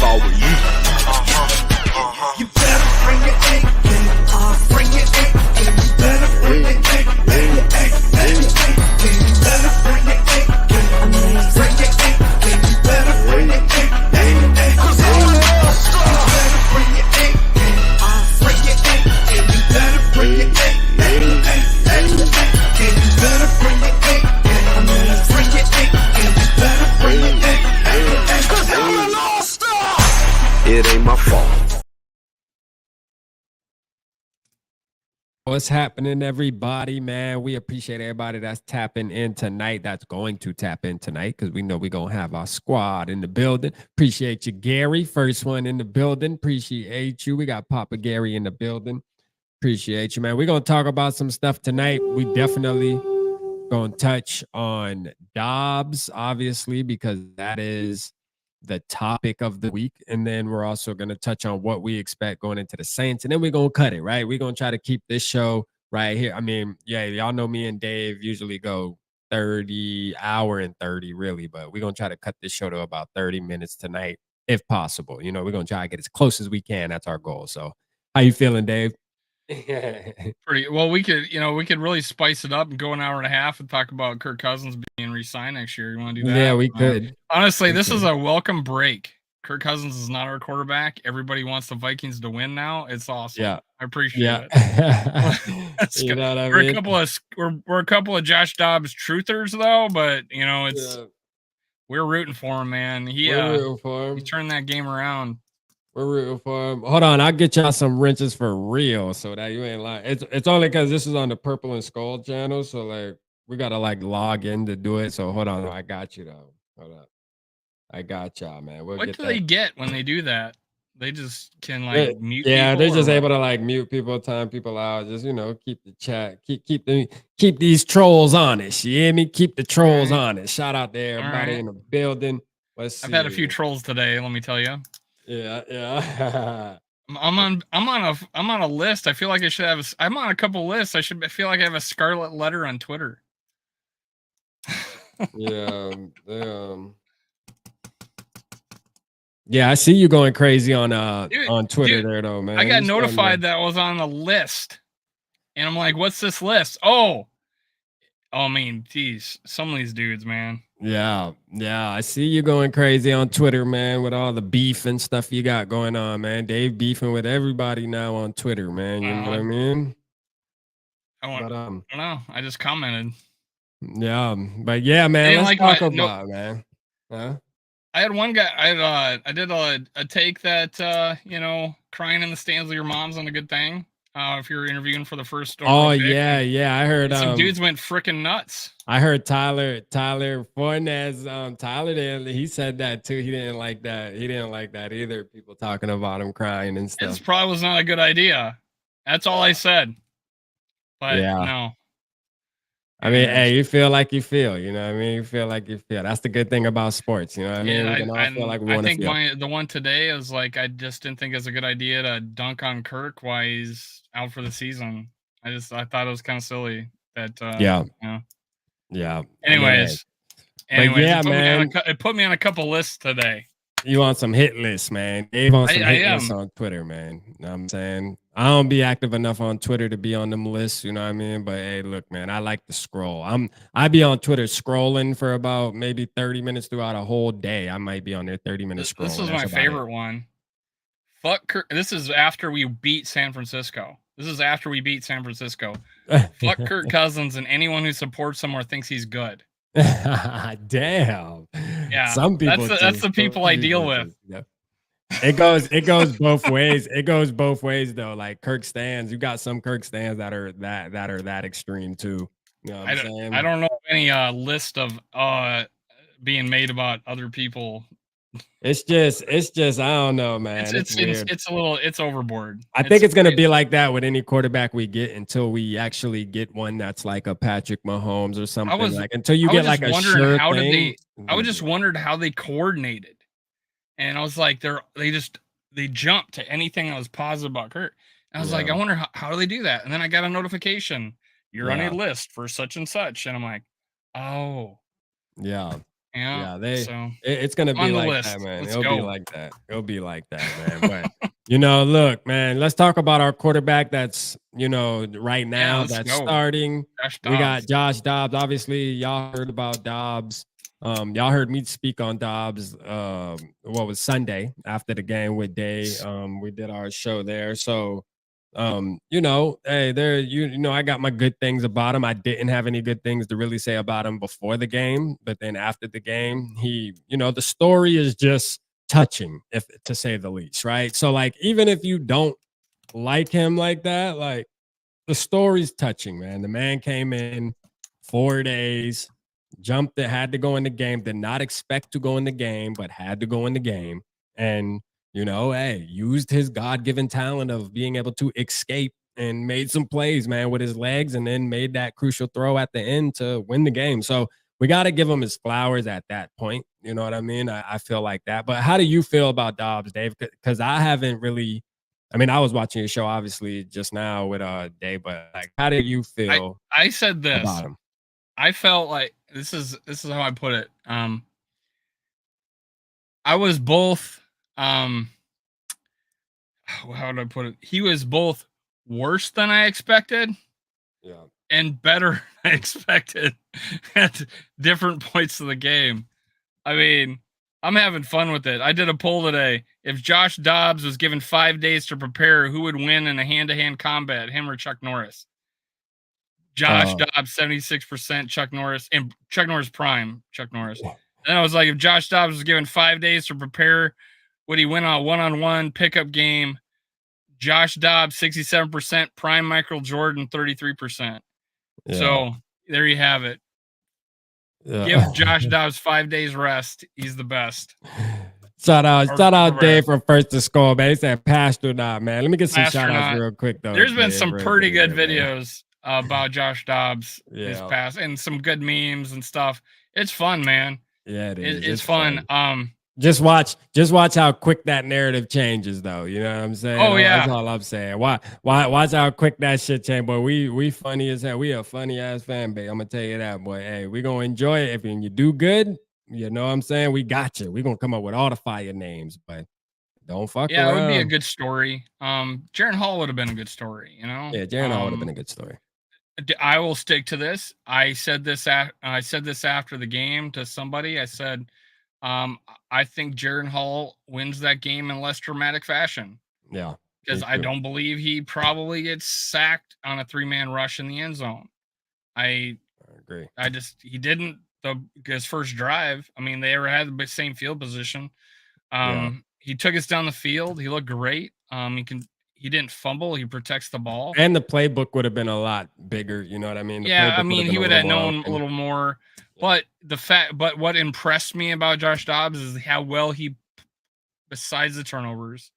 if I were you. You better bring your A game. Bring your A game. You better bring your A game. You better bring your A game. Bring your A game. You better bring your A game. 'Cause I'm an all-star. You better bring your A game. Bring your A game. You better bring your A game. You better bring your A game. Bring your A game. You better bring your A game. 'Cause I'm an all-star. It ain't my fault. What's happening, everybody, man? We appreciate everybody that's tapping in tonight, that's going to tap in tonight, because we know we're going to have our squad in the building. Appreciate you, Gary. First one in the building. Appreciate you. We got Papa Gary in the building. Appreciate you, man. We're going to talk about some stuff tonight. We definitely going to touch on Dobbs, obviously, because that is the topic of the week. And then we're also going to touch on what we expect going into the Saints. And then we're going to cut it, right? We're going to try to keep this show right here. I mean, yeah, y'all know me and Dave usually go 30 hour and 30 really, but we're going to try to cut this show to about 30 minutes tonight, if possible. You know, we're going to try to get as close as we can. That's our goal. So how you feeling, Dave? Pretty well. We could really spice it up and go an hour and a half and talk about Kirk Cousins being re-signed next year. You want to do that? Yeah, we could. Honestly, this is a welcome break. Kirk Cousins is not our quarterback. Everybody wants the Vikings to win now. It's awesome. Yeah, I appreciate it. You know what I mean? We're a couple of Josh Dobbs truthers though, but you know we're rooting for him, man. We're rooting for him. He turned that game around. We're rooting for him. Hold on, I'll get y'all some wrenches for real, so that you ain't lying. It's only because this is on the Purple and SKOL channel, so like we gotta like log in to do it. So hold on, I got you though. Hold up, I got y'all, man. What do they get when they do that? They just can like mute. Yeah, they're just able to like mute people, time people out. Just keep the chat, keep these trolls honest. You hear me? Keep the trolls honest. Shout out to everybody in the building. Let's see. I've had a few trolls today. Let me tell you. Yeah. I'm on a list. I feel like I should have. I'm on a couple lists. I feel like I have a scarlet letter on Twitter. Yeah, I see you going crazy on Twitter there though, man. I got notified that I was on the list, and I'm like, "What's this list?" Oh, I mean, geez, some of these dudes, man. Yeah, I see you going crazy on Twitter, man, with all the beef and stuff you got going on, man. Dave beefing with everybody now on Twitter, man. You know what I mean? I don't know. I just commented. Yeah, but yeah, man. Let's talk about man. Huh? I had one guy. I did a take that crying in the stands with your mom's on a good thing. If you're interviewing for the first pick. Yeah. I heard some dudes went freaking nuts. I heard Tyler Fornes, Tyler he said that too. He didn't like that. He didn't like that either. People talking about him crying and stuff. This probably was not a good idea. That's all I said. But no. I mean, hey, you feel like you feel, you know what I mean? You feel like you feel. That's the good thing about sports, you know what I mean? We can all feel like we want to feel. The one today is like, I just didn't think it was a good idea to dunk on Kirk while he's out for the season. I thought it was kind of silly that, Yeah. Anyways, man. It put me on a couple lists today. You on some hit lists, man. Dave on some hit lists on Twitter, man. You know what I'm saying? I don't be active enough on Twitter to be on them lists, you know what I mean? But hey, look, man, I like to scroll. I be on Twitter scrolling for about maybe 30 minutes throughout a whole day. I might be on there 30 minutes scrolling. This was my favorite one. Fuck Kirk. This is after we beat San Francisco. Fuck Kirk Cousins and anyone who supports him or thinks he's good. Damn. Yeah. Some people. That's the people I deal with. It goes both ways. It goes both ways though. Like Kirk stands, you got some Kirk stands that are that extreme too. You know what I'm saying? I don't know any list of being made about other people. It's just I don't know, man. It's overboard. I think it's gonna be like that with any quarterback we get until we actually get one that's like a Patrick Mahomes or something. Until you get like a sure thing. I was just wondered how they coordinated, and I was like, they jumped to anything that was positive about Kirk. And I was like, I wonder how do they do that? And then I got a notification, you're on a list for such and such, and I'm like, oh, yeah. Yeah. So it's gonna be on the like list. that, man. Let's It'll go. be like that. It'll be like that, man. But look, man, let's talk about our quarterback that's right Yeah, now let's that's go. starting. Josh We Dobbs. got Josh Dobbs. Obviously, y'all heard about Dobbs. Y'all heard me speak on Dobbs. What was Sunday after the game with Day? We did our show there. So, hey, there, I got my good things about him. I didn't have any good things to really say about him before the game, but then after the game, he, the story is just touching, if to say the least, right? So, like, even if you don't like him like that, like the story's touching, man. The man came in 4 days, jumped it, had to go in the game, did not expect to go in the game, but had to go in the game. And, hey, used his God-given talent of being able to escape and made some plays, man, with his legs, and then made that crucial throw at the end to win the game. So we got to give him his flowers at that point. You know what I mean? I feel like that. But how do you feel about Dobbs, Dave? Because I haven't really. I mean, I was watching your show obviously just now with Dave, but like, how do you feel? I said this about him? I felt like this is how I put it. I was both how did I put it? He was both worse than I expected, Yeah, and better than I expected at different points of the game. I mean, I'm having fun with it. I did a poll today. If Josh Dobbs was given 5 days to prepare, who would win in a hand-to-hand combat, him or Chuck Norris? Josh Dobbs, 76%, Chuck Norris, and Chuck Norris prime, Chuck Norris. Then I was like, if Josh Dobbs was given 5 days to prepare, would he win a one-on-one pickup game? Josh Dobbs, 67%, prime Michael Jordan, 33%. yeah. So there you have it. Yeah. Give Josh Dobbs 5 days rest. He's the best. Shout out Dave from First to Score, man. He said Pastronaut, man. Let me get some shout outs real quick though. There's been Dave, some pretty good videos about Josh Dobbs this past, and some good memes and stuff. It's fun, man. Yeah, it is. It's fun. Just watch how quick that narrative changes, though. You know what I'm saying? Oh yeah, that's all I'm saying. Watch how quick that shit change, boy. We funny as hell. We a funny ass fan base. I'm gonna tell you that, boy. Hey, we gonna enjoy it if you do good. You know what I'm saying? We got you. We gonna come up with all the fire names, but don't fuck around. Yeah, it would be a good story. Jaron Hall would have been a good story. Yeah, Jaron Hall would have been a good story. I will stick to this. I said this after the game to somebody. I said, I think Jaron Hall wins that game in less dramatic fashion. Yeah. Because I don't believe he probably gets sacked on a 3-man rush in the end zone. I agree. He didn't his first drive. I mean, they had the same field position. He took us down the field. He looked great. He didn't fumble. He protects the ball. And the playbook would have been a lot bigger. You know what I mean? He would have known a little more. But what impressed me about Josh Dobbs is how well he, besides the turnovers,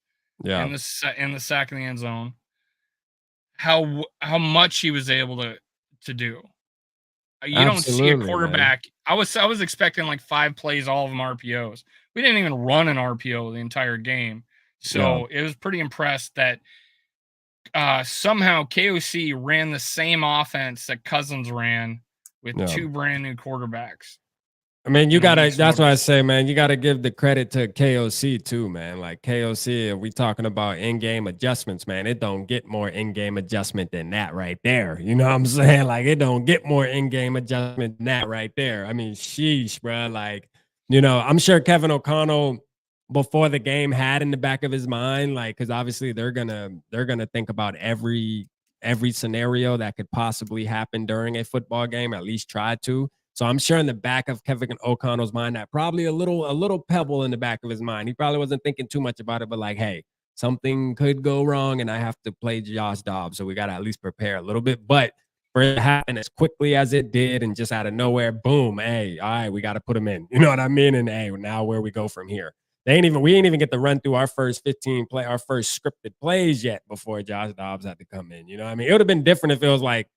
and the sack in the end zone, how much he was able to do. You don't see a quarterback. Man. I was expecting like 5 plays, all of them RPOs. We didn't even run an RPO the entire game. So it was pretty impressed that somehow KOC ran the same offense that Cousins ran with 2 brand new quarterbacks. I mean, that's why I say, man, you gotta give the credit to KOC too, man. Like KOC, if we talking about in-game adjustments, man, it don't get more in-game adjustment than that right there. You know what I'm saying? Like, it don't get more in-game adjustment than that right there. I mean, sheesh, bro. Like, I'm sure Kevin O'Connell before the game had in the back of his mind, like, because obviously they're gonna think about every scenario that could possibly happen during a football game, at least try to. So I'm sure in the back of Kevin O'Connell's mind, that probably a little pebble in the back of his mind. He probably wasn't thinking too much about it, but like, hey, something could go wrong and I have to play Josh Dobbs. So we got to at least prepare a little bit. But for it to happen as quickly as it did and just out of nowhere, boom, hey, all right, we got to put him in. You know what I mean? And hey, now where we go from here. We ain't even get to run through our first our first scripted plays yet before Josh Dobbs had to come in. You know what I mean? It would have been different if it was like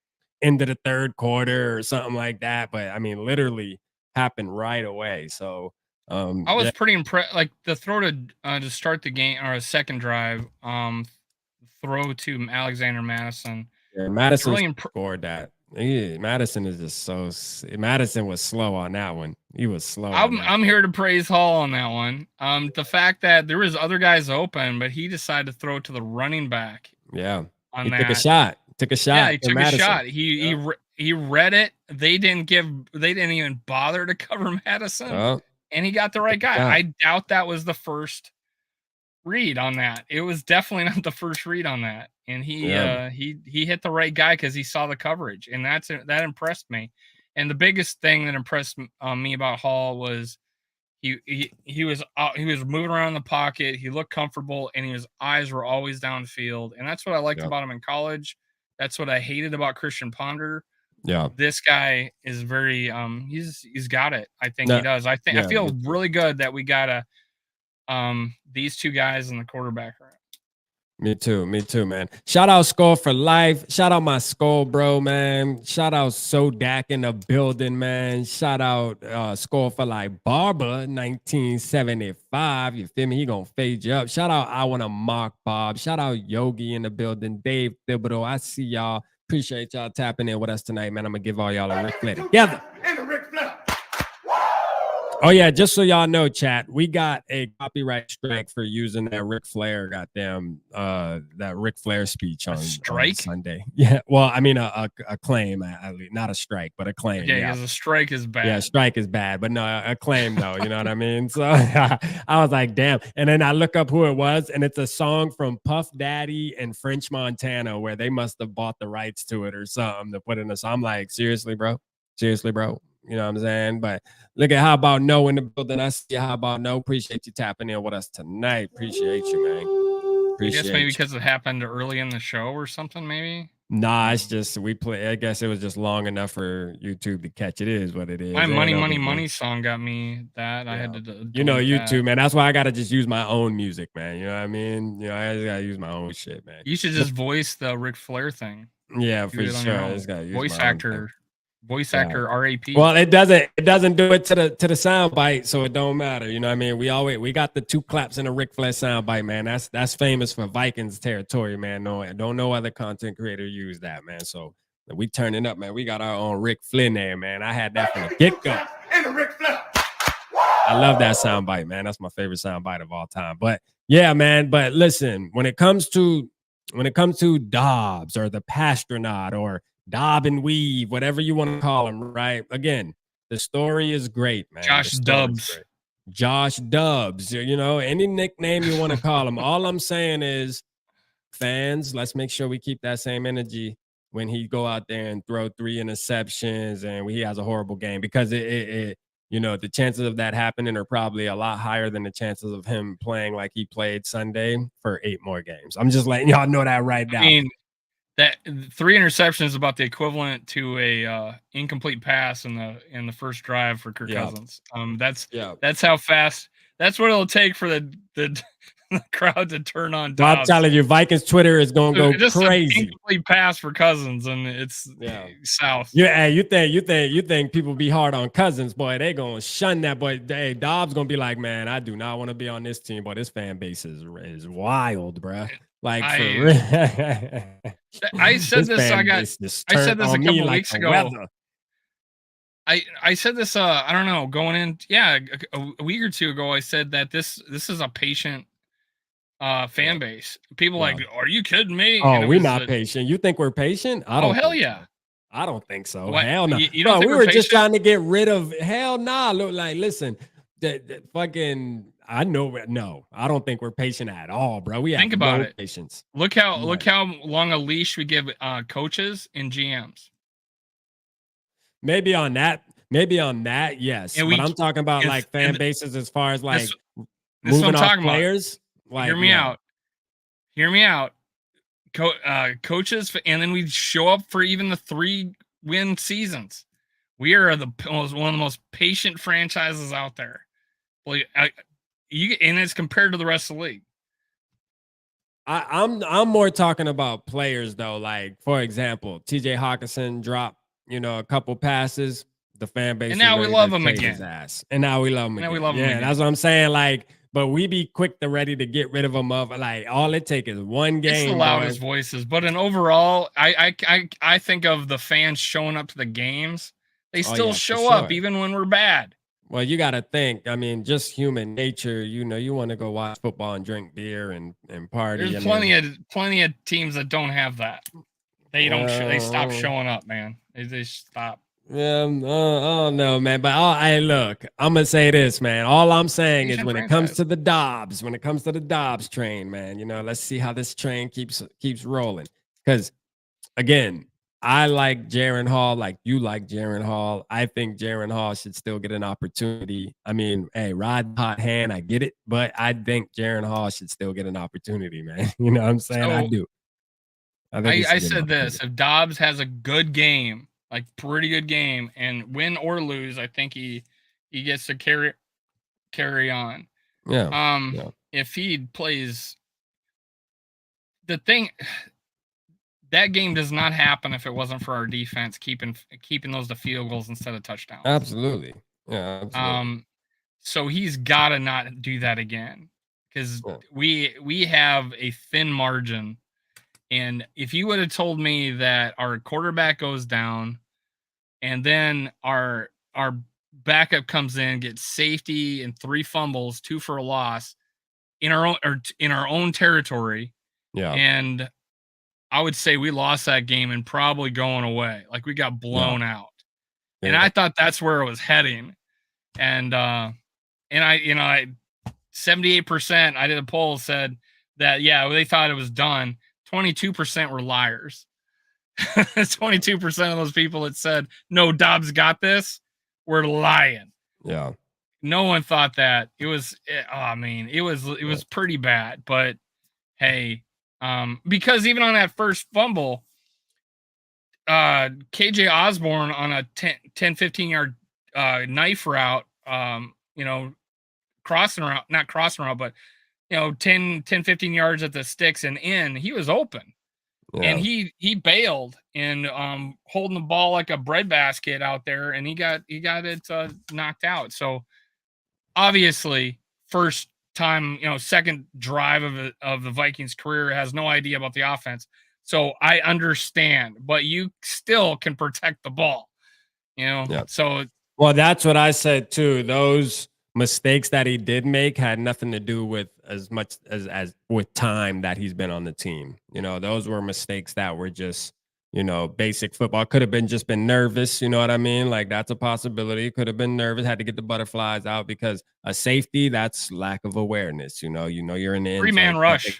into the third quarter or something like that. But I mean, literally happened right away. So I was pretty impressed. Like the throw to start the game or a second drive, throw to Alexander Madison. Yeah, Madison really scored that. Madison is just Madison was slow on that one. He was slow. I'm here to praise Hall on that one. The fact that there was other guys open, but he decided to throw it to the running back. Yeah. On took a shot. Took a shot. Yeah, he took a shot. He read it. They didn't even bother to cover Madison. And he got the right guy. I doubt that was the first read on that. It was definitely not the first read on that. And he hit the right guy because he saw the coverage, and that impressed me. And the biggest thing that impressed me about Hall was he was moving around in the pocket. He looked comfortable, and his eyes were always downfield. And that's what I liked about him in college. That's what I hated about Christian Ponder. Yeah, this guy is very he's got it. I think he does. I feel really good that we got these two guys in the quarterback room. Me too, man. Shout out SKOL for life. Shout out my SKOL bro, man. Shout out Sodak in the building, man. Shout out SKOL for life Barber 1975. You feel me? He gonna fade you up. Shout out I Wanna Mock Bob. Shout out Yogi in the building. Dave Thibodeau. I see y'all. Appreciate y'all tapping in with us tonight, man. I'm gonna give all y'all a Ric Flair together. Oh yeah, just so y'all know, chat, we got a copyright strike for using that Ric Flair that Ric Flair speech on Sunday. Yeah, well, I mean a claim, not a strike, but a claim. Yeah, because a strike is bad. Yeah, strike is bad, but no, a claim though. You know what I mean? So I was like, damn. And then I look up who it was, and it's a song from Puff Daddy and French Montana, where they must have bought the rights to it or something to put in a song. I'm like, seriously, bro. You know what I'm saying? But look at How About No in the building. I see you, How About No. Appreciate you tapping in with us tonight. Appreciate you, man. I guess maybe because it happened early in the show or something, maybe. Nah, it's just I guess it was just long enough for YouTube to catch. It is what it is. My money song got me that. Yeah. I had to YouTube, man. That's why I gotta just use my own music, man. You know what I mean? I just gotta use my own shit, man. You should just voice the Ric Flair thing. Yeah, for sure. I just gotta use voice actor RAP. Well, it doesn't do it to the sound bite, so it don't matter. You know what I mean? We got the 2 claps in a Ric Flair sound bite, man. That's famous for Vikings territory, man. No other content creator use that, man. So we turning up, man. We got our own Ric Flair there, man. I had that from the get-go. I love that sound bite, man. That's my favorite sound bite of all time. But yeah, man. But listen, when it comes to Dobbs or the Pastronaut or Dobb and Weave, whatever you want to call him, right? Again, the story is great, man. Josh Dobbs. You know, any nickname you want to call him. All I'm saying is, fans, let's make sure we keep that same energy when he go out there and throw 3 interceptions and he has a horrible game, because it you know, the chances of that happening are probably a lot higher than the chances of him playing like he played Sunday for 8 more games. I'm just letting y'all know that right now. I mean, that 3 interceptions is about the equivalent to a incomplete pass in the first drive for Kirk Cousins. That's how fast. That's what it'll take for the crowd to turn on Dobbs. Well, I'm telling you, Vikings Twitter is gonna go just crazy. An incomplete pass for Cousins, and it's south. Yeah, you think people be hard on Cousins, boy? They gonna shun that boy. Hey, Dobbs gonna be like, man, I do not want to be on this team, but this fan base is wild, bro. Like for real. I said this. I said this a couple of weeks ago. I said this. I don't know. Going in, a week or 2 ago, I said that this is a patient fan base. People like, are you kidding me? Oh, we're not patient. You think we're patient? I don't. Oh hell yeah. I don't think so. What? Hell no. You don't think we were just trying to get rid of. Hell nah. Look, like, listen, the fucking. I know. No, I don't think we're patient at all, bro. We think about it. Patience. Look how long a leash we give coaches and GMs. Maybe on that, yes. But I'm talking about like fan bases as far as like moving off players. Like, hear me out. Coaches, and then we show up for even the 3-win seasons. We are one of the most patient franchises out there. Well, and it's compared to the rest of the league. I'm more talking about players though. Like, for example, TJ Hawkinson dropped, a couple passes. The fan base, and now we love him again. And now we love him again. Yeah, that's what I'm saying. Like, but we be quick to ready to get rid of them. Like, all it takes is one game. It's the loudest voices, but in overall, I think of the fans showing up to the games. They still show up even when we're bad. Well, you got to think. I mean, just human nature. You know, you want to go watch football and drink beer and party. There's I mean, plenty of teams that don't have that. They don't. They stop showing up, man. They stop. Yeah, oh no, man. But hey, look, I'm gonna say this, man. All I'm saying is, when it comes to the Dobbs, train, man, you know, let's see how this train keeps rolling. Because again, I like Jaren Hall, like you like Jaren Hall. I think Jaren Hall should still get an opportunity. I mean, hey, ride the hot hand, I get it, but I think Jaren Hall should still get an opportunity, man. You know what I'm saying? So, I do. I said this: if Dobbs has a good game, like pretty good game, and win or lose, I think he gets to carry on. Yeah. If he plays, the thing, that game does not happen if it wasn't for our defense keeping those to field goals instead of touchdowns. Absolutely. Yeah. Absolutely. So he's got to not do that again, because we have a thin margin. And if you would have told me that our quarterback goes down, and then our backup comes in, gets safety and 3 fumbles, 2 for a loss in our own territory, and I would say we lost that game and probably going away. Like, we got blown out. And I thought that's where it was heading. And I 78%, I did a poll, said that they thought it was done. 22% were liars. 22% of those people that said no, Dobbs got this, were lying. Yeah. No one thought that. It was it was pretty bad, but hey, because even on that first fumble, KJ Osborne on a 10-15 yard knife route, crossing route, not crossing route, but 10-15 yards at the sticks and in, he was open. And he bailed and holding the ball like a breadbasket out there, and he got it knocked out. So obviously, first time, second drive of the Vikings career, has no idea about the offense. So I understand, but you still can protect the ball, So, well, that's what I said too. Those mistakes that he did make had nothing to do with as much as with time that he's been on the team. Those were mistakes that were just, basic football. Could have just been nervous. You know what I mean? Like, that's a possibility. Could have been nervous, had to get the butterflies out, because a safety, that's lack of awareness. You're in the end zone. 3-man rush. It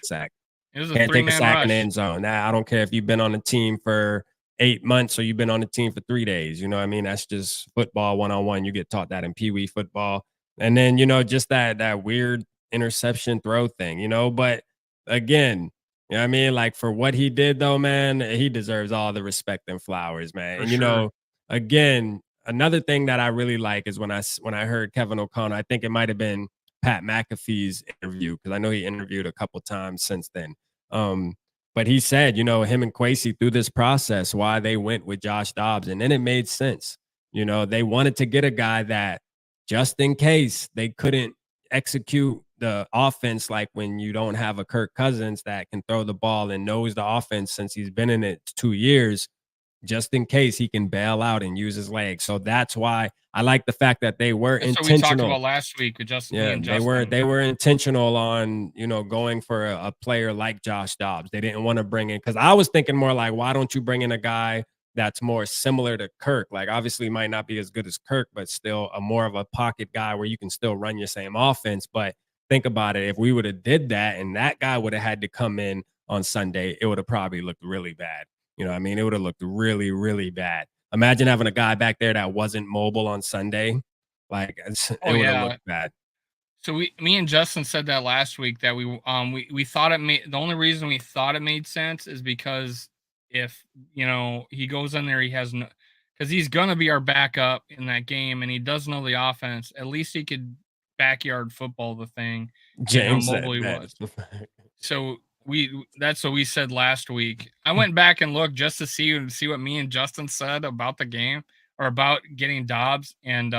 was a 3-man rush. Can't take a sack in the end zone. Now, I don't care if you've been on the team for 8 months or you've been on the team for 3 days. You know what I mean? That's just football 1-on-1. You get taught that in Pee Wee football. And then, just that weird interception throw thing, but again, you know what I mean? Like, for what he did though, man, he deserves all the respect and flowers, man. And again, another thing that I really like is when I heard Kevin O'Connell, I think it might have been Pat McAfee's interview, because I know he interviewed a couple times since then. But he said, him and Kwesi, through this process, why they went with Josh Dobbs, and then it made sense. They wanted to get a guy that, just in case they couldn't execute the offense, like when you don't have a Kirk Cousins that can throw the ball and knows the offense since he's been in it 2 years, just in case he can bail out and use his legs. So that's why I like the fact that they were intentional. We talked about last week with Justin. They were intentional on, going for a player like Josh Dobbs. They didn't want to bring in, because I was thinking more like, why don't you bring in a guy that's more similar to Kirk? Like, obviously might not be as good as Kirk, but still more of a pocket guy where you can still run your same offense. But think about it. If we would have did that and that guy would have had to come in on Sunday, it would have probably looked really bad. You know what I mean? It would have looked really, really bad. Imagine having a guy back there that wasn't mobile on Sunday. Like, it would have looked bad. So me and Justin said that last week, that we thought it made, the only reason we thought it made sense is because if he goes in there, he has no, because he's gonna be our backup in that game, and he does know the offense. At least he could backyard football the thing. James how mobile he was. So that's what we said last week. I went back and looked just to see what me and Justin said about the game, or about getting Dobbs, and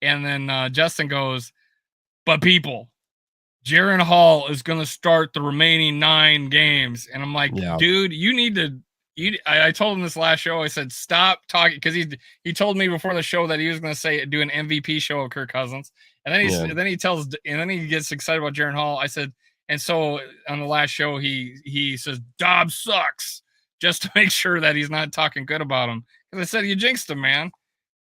then Justin goes, but people, Jaren Hall is going to start the remaining 9 games. And I'm like, dude, you need to I told him this last show. I said stop talking because he told me before the show that he was going to do an MVP show of Kirk Cousins, and then he gets excited about Jaren Hall. I said, and so on the last show he says Dobbs sucks just to make sure that he's not talking good about him because I said you jinxed him, man.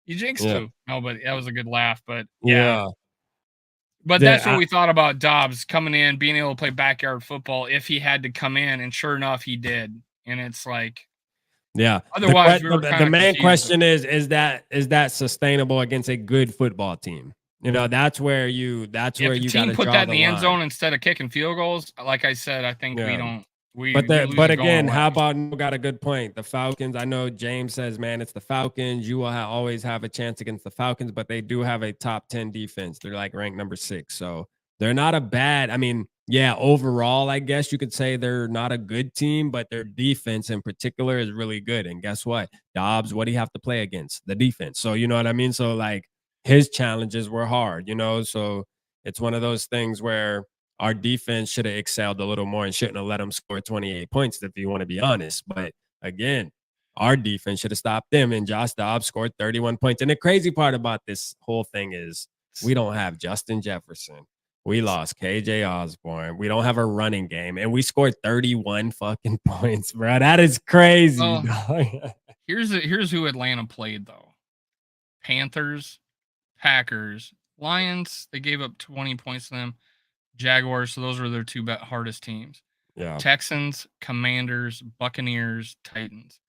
You jinxed him. No, but that was a good laugh. But yeah. But that's what we thought about Dobbs coming in, being able to play backyard football if he had to come in, and sure enough, he did. And it's like, otherwise, the main question is that sustainable against a good football team? You know, that's where you got to put that in the end zone instead of kicking field goals. Like I said, I think we don't. But again, how about Neil got a good point? The Falcons, I know James says, man, it's the Falcons. You will always have a chance against the Falcons, but they do have a top 10 defense. They're like ranked number 6. So they're not a bad, I mean, yeah, overall, I guess you could say they're not a good team, but their defense in particular is really good. And guess what? Dobbs, what do you have to play against? The defense. So, you know what I mean? So, like, his challenges were hard, you know? So it's one of those things where our defense should have excelled a little more and shouldn't have let them score 28 points, if you want to be honest. But again, our defense should have stopped them, and Josh Dobbs scored 31 points. And the crazy part about this whole thing is we don't have Justin Jefferson. We lost KJ Osborne. We don't have a running game, and we scored 31 fucking points, bro. That is crazy. Here's who Atlanta played, though. Panthers, Packers, Lions, they gave up 20 points to them. Jaguars, so those were their two hardest teams. Yeah. Texans, Commanders, Buccaneers, Titans.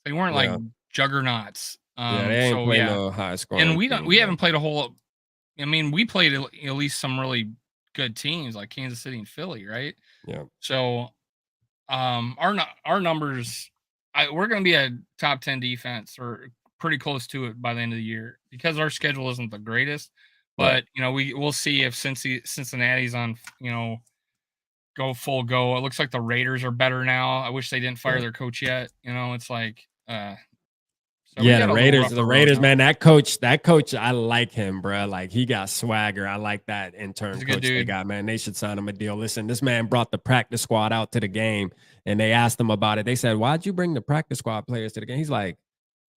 They weren't like juggernauts. They ain't played no high score. And we haven't played a whole. I mean, we played at least some really good teams like Kansas City and Philly, right? Yeah. So, our numbers, we're going to be a top 10 defense or pretty close to it by the end of the year because our schedule isn't the greatest. But you know, we'll see if Cincinnati's on, you know, full go. It looks like the Raiders are better now. I wish they didn't fire their coach yet. You know, it's like the Raiders, man. That coach, I like him, bro. Like he got swagger. I like that intern coach they got, man. They should sign him a deal. Listen, this man brought the practice squad out to the game, and they asked him about it. They said, "Why'd you bring the practice squad players to the game?" He's like,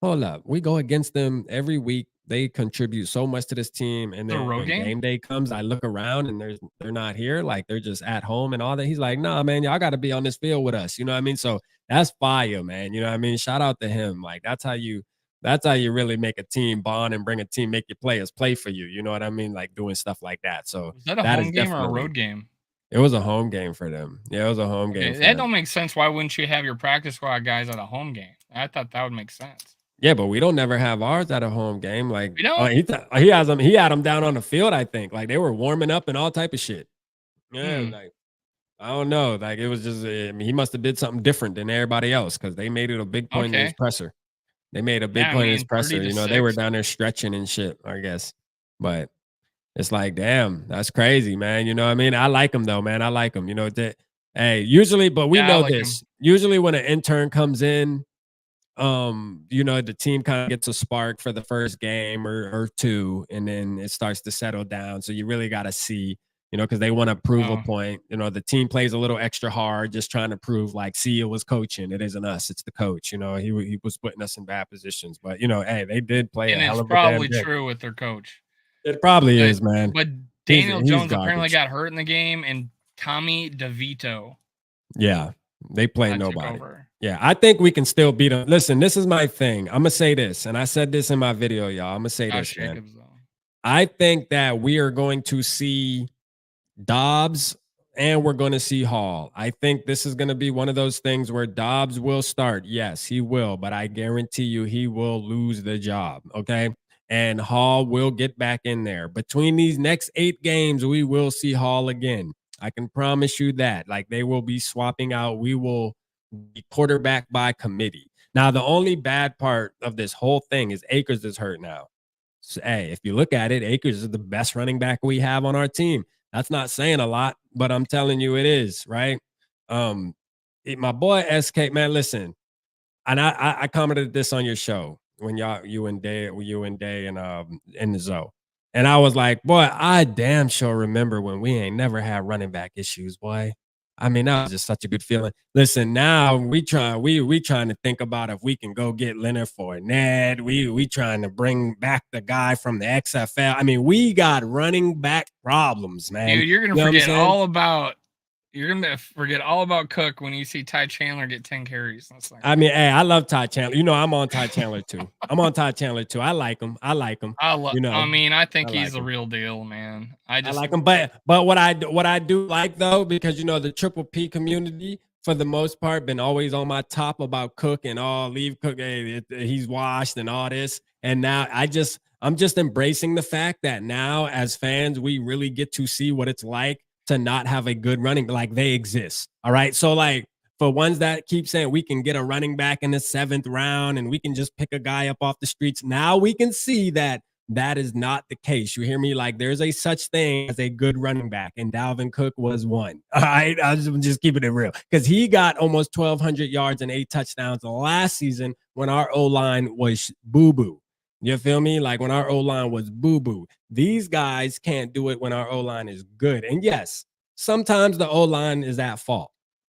"Hold up, we go against them every week. They contribute so much to this team, and then when game day comes, I look around and they're not here. Like they're just at home and all that." He's like, "Nah, man, y'all got to be on this field with us." You know what I mean? So that's fire, man. You know what I mean? Shout out to him. Like that's how you really make a team bond and bring a team, make your players play for you. You know what I mean? Like doing stuff like that. So is that a home game or a road game? It was a home game for them. Yeah, it was a home game. That don't make sense. Why wouldn't you have your practice squad guys at a home game? I thought that would make sense. Yeah, but we don't never have ours at a home game. Like he had them down on the field, I think. Like they were warming up and all type of shit. Yeah, like I don't know. Like it was just he must have did something different than everybody else because they made it a big point in his presser. They made a big point in his presser. You know, they were down there stretching and shit, I guess. But it's like, damn, that's crazy, man. You know what I mean? I like him though, man. I like him. You know, usually, but we know this. Usually when an intern comes in, you know, the team kind of gets a spark for the first game or two, and then it starts to settle down. So you really got to see, you know, because they want to prove a point. You know, the team plays a little extra hard, just trying to prove like, see, it was coaching. It isn't us. It's the coach. You know, he was putting us in bad positions. But, you know, hey, they did play a hell of a damn game. It's probably true with their coach. It probably is, man. But Daniel Jones apparently got hurt in the game, and Tommy DeVito. Yeah, they play nobody. Yeah, I think we can still beat them. Listen, this is my thing. I'm going to say this, and I said this in my video, y'all. I'm going to say this, man. I think that we are going to see Dobbs and we're going to see Hall. I think this is going to be one of those things where Dobbs will start. Yes, he will, but I guarantee you he will lose the job, okay? And Hall will get back in there. Between these next 8 games, we will see Hall again. I can promise you that. Like, they will be swapping out. We will be quarterback by committee. Now, the only bad part of this whole thing is Akers is hurt now. So, hey, if you look at it, Akers is the best running back we have on our team. That's not saying a lot, but I'm telling you it is, right? My boy SK, man, listen, and I commented this on your show when you and Day and in the Zoe. And I was like, boy, I damn sure remember when we ain't never had running back issues, boy. I mean, that was just such a good feeling. Listen, now we trying to think about if we can go get Leonard Fournette. We trying to bring back the guy from the XFL. I mean, we got running back problems, man. Dude, you're gonna You know forget all about Cook when you see Ty Chandler get 10 carries. I mean, hey, I love Ty Chandler. You know, I'm on Ty Chandler too. I like him. I mean, I think he's the him. real deal, man. I like him. But what I do like though, because you know the Triple P community for the most part been always on my top about Cook and leave Cook. Hey, he's washed and all this. And now I'm just embracing the fact that now as fans we really get to see what it's like to not have a good running, like they exist. All right. So like for ones that keep saying we can get a running back in the 7th round and we can just pick a guy up off the streets, now we can see that that is not the case. You hear me? Like there's a such thing as a good running back, and Dalvin Cook was one. All right, I'm just keeping it real because he got almost 1,200 yards and 8 touchdowns last season when our O-line was boo-boo. You feel me? Like when our O-line was boo-boo. These guys can't do it when our O-line is good. And yes, sometimes the O-line is at fault.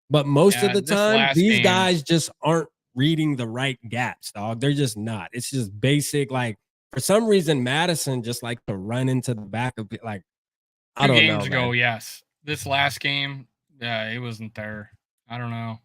But most of the time, these guys just aren't reading the right gaps, dog. They're just not. It's just basic. Like for some reason, Madison just like to run into the back of it. Like I don't know. 2 games ago, yes. This last game, it wasn't there. I don't know.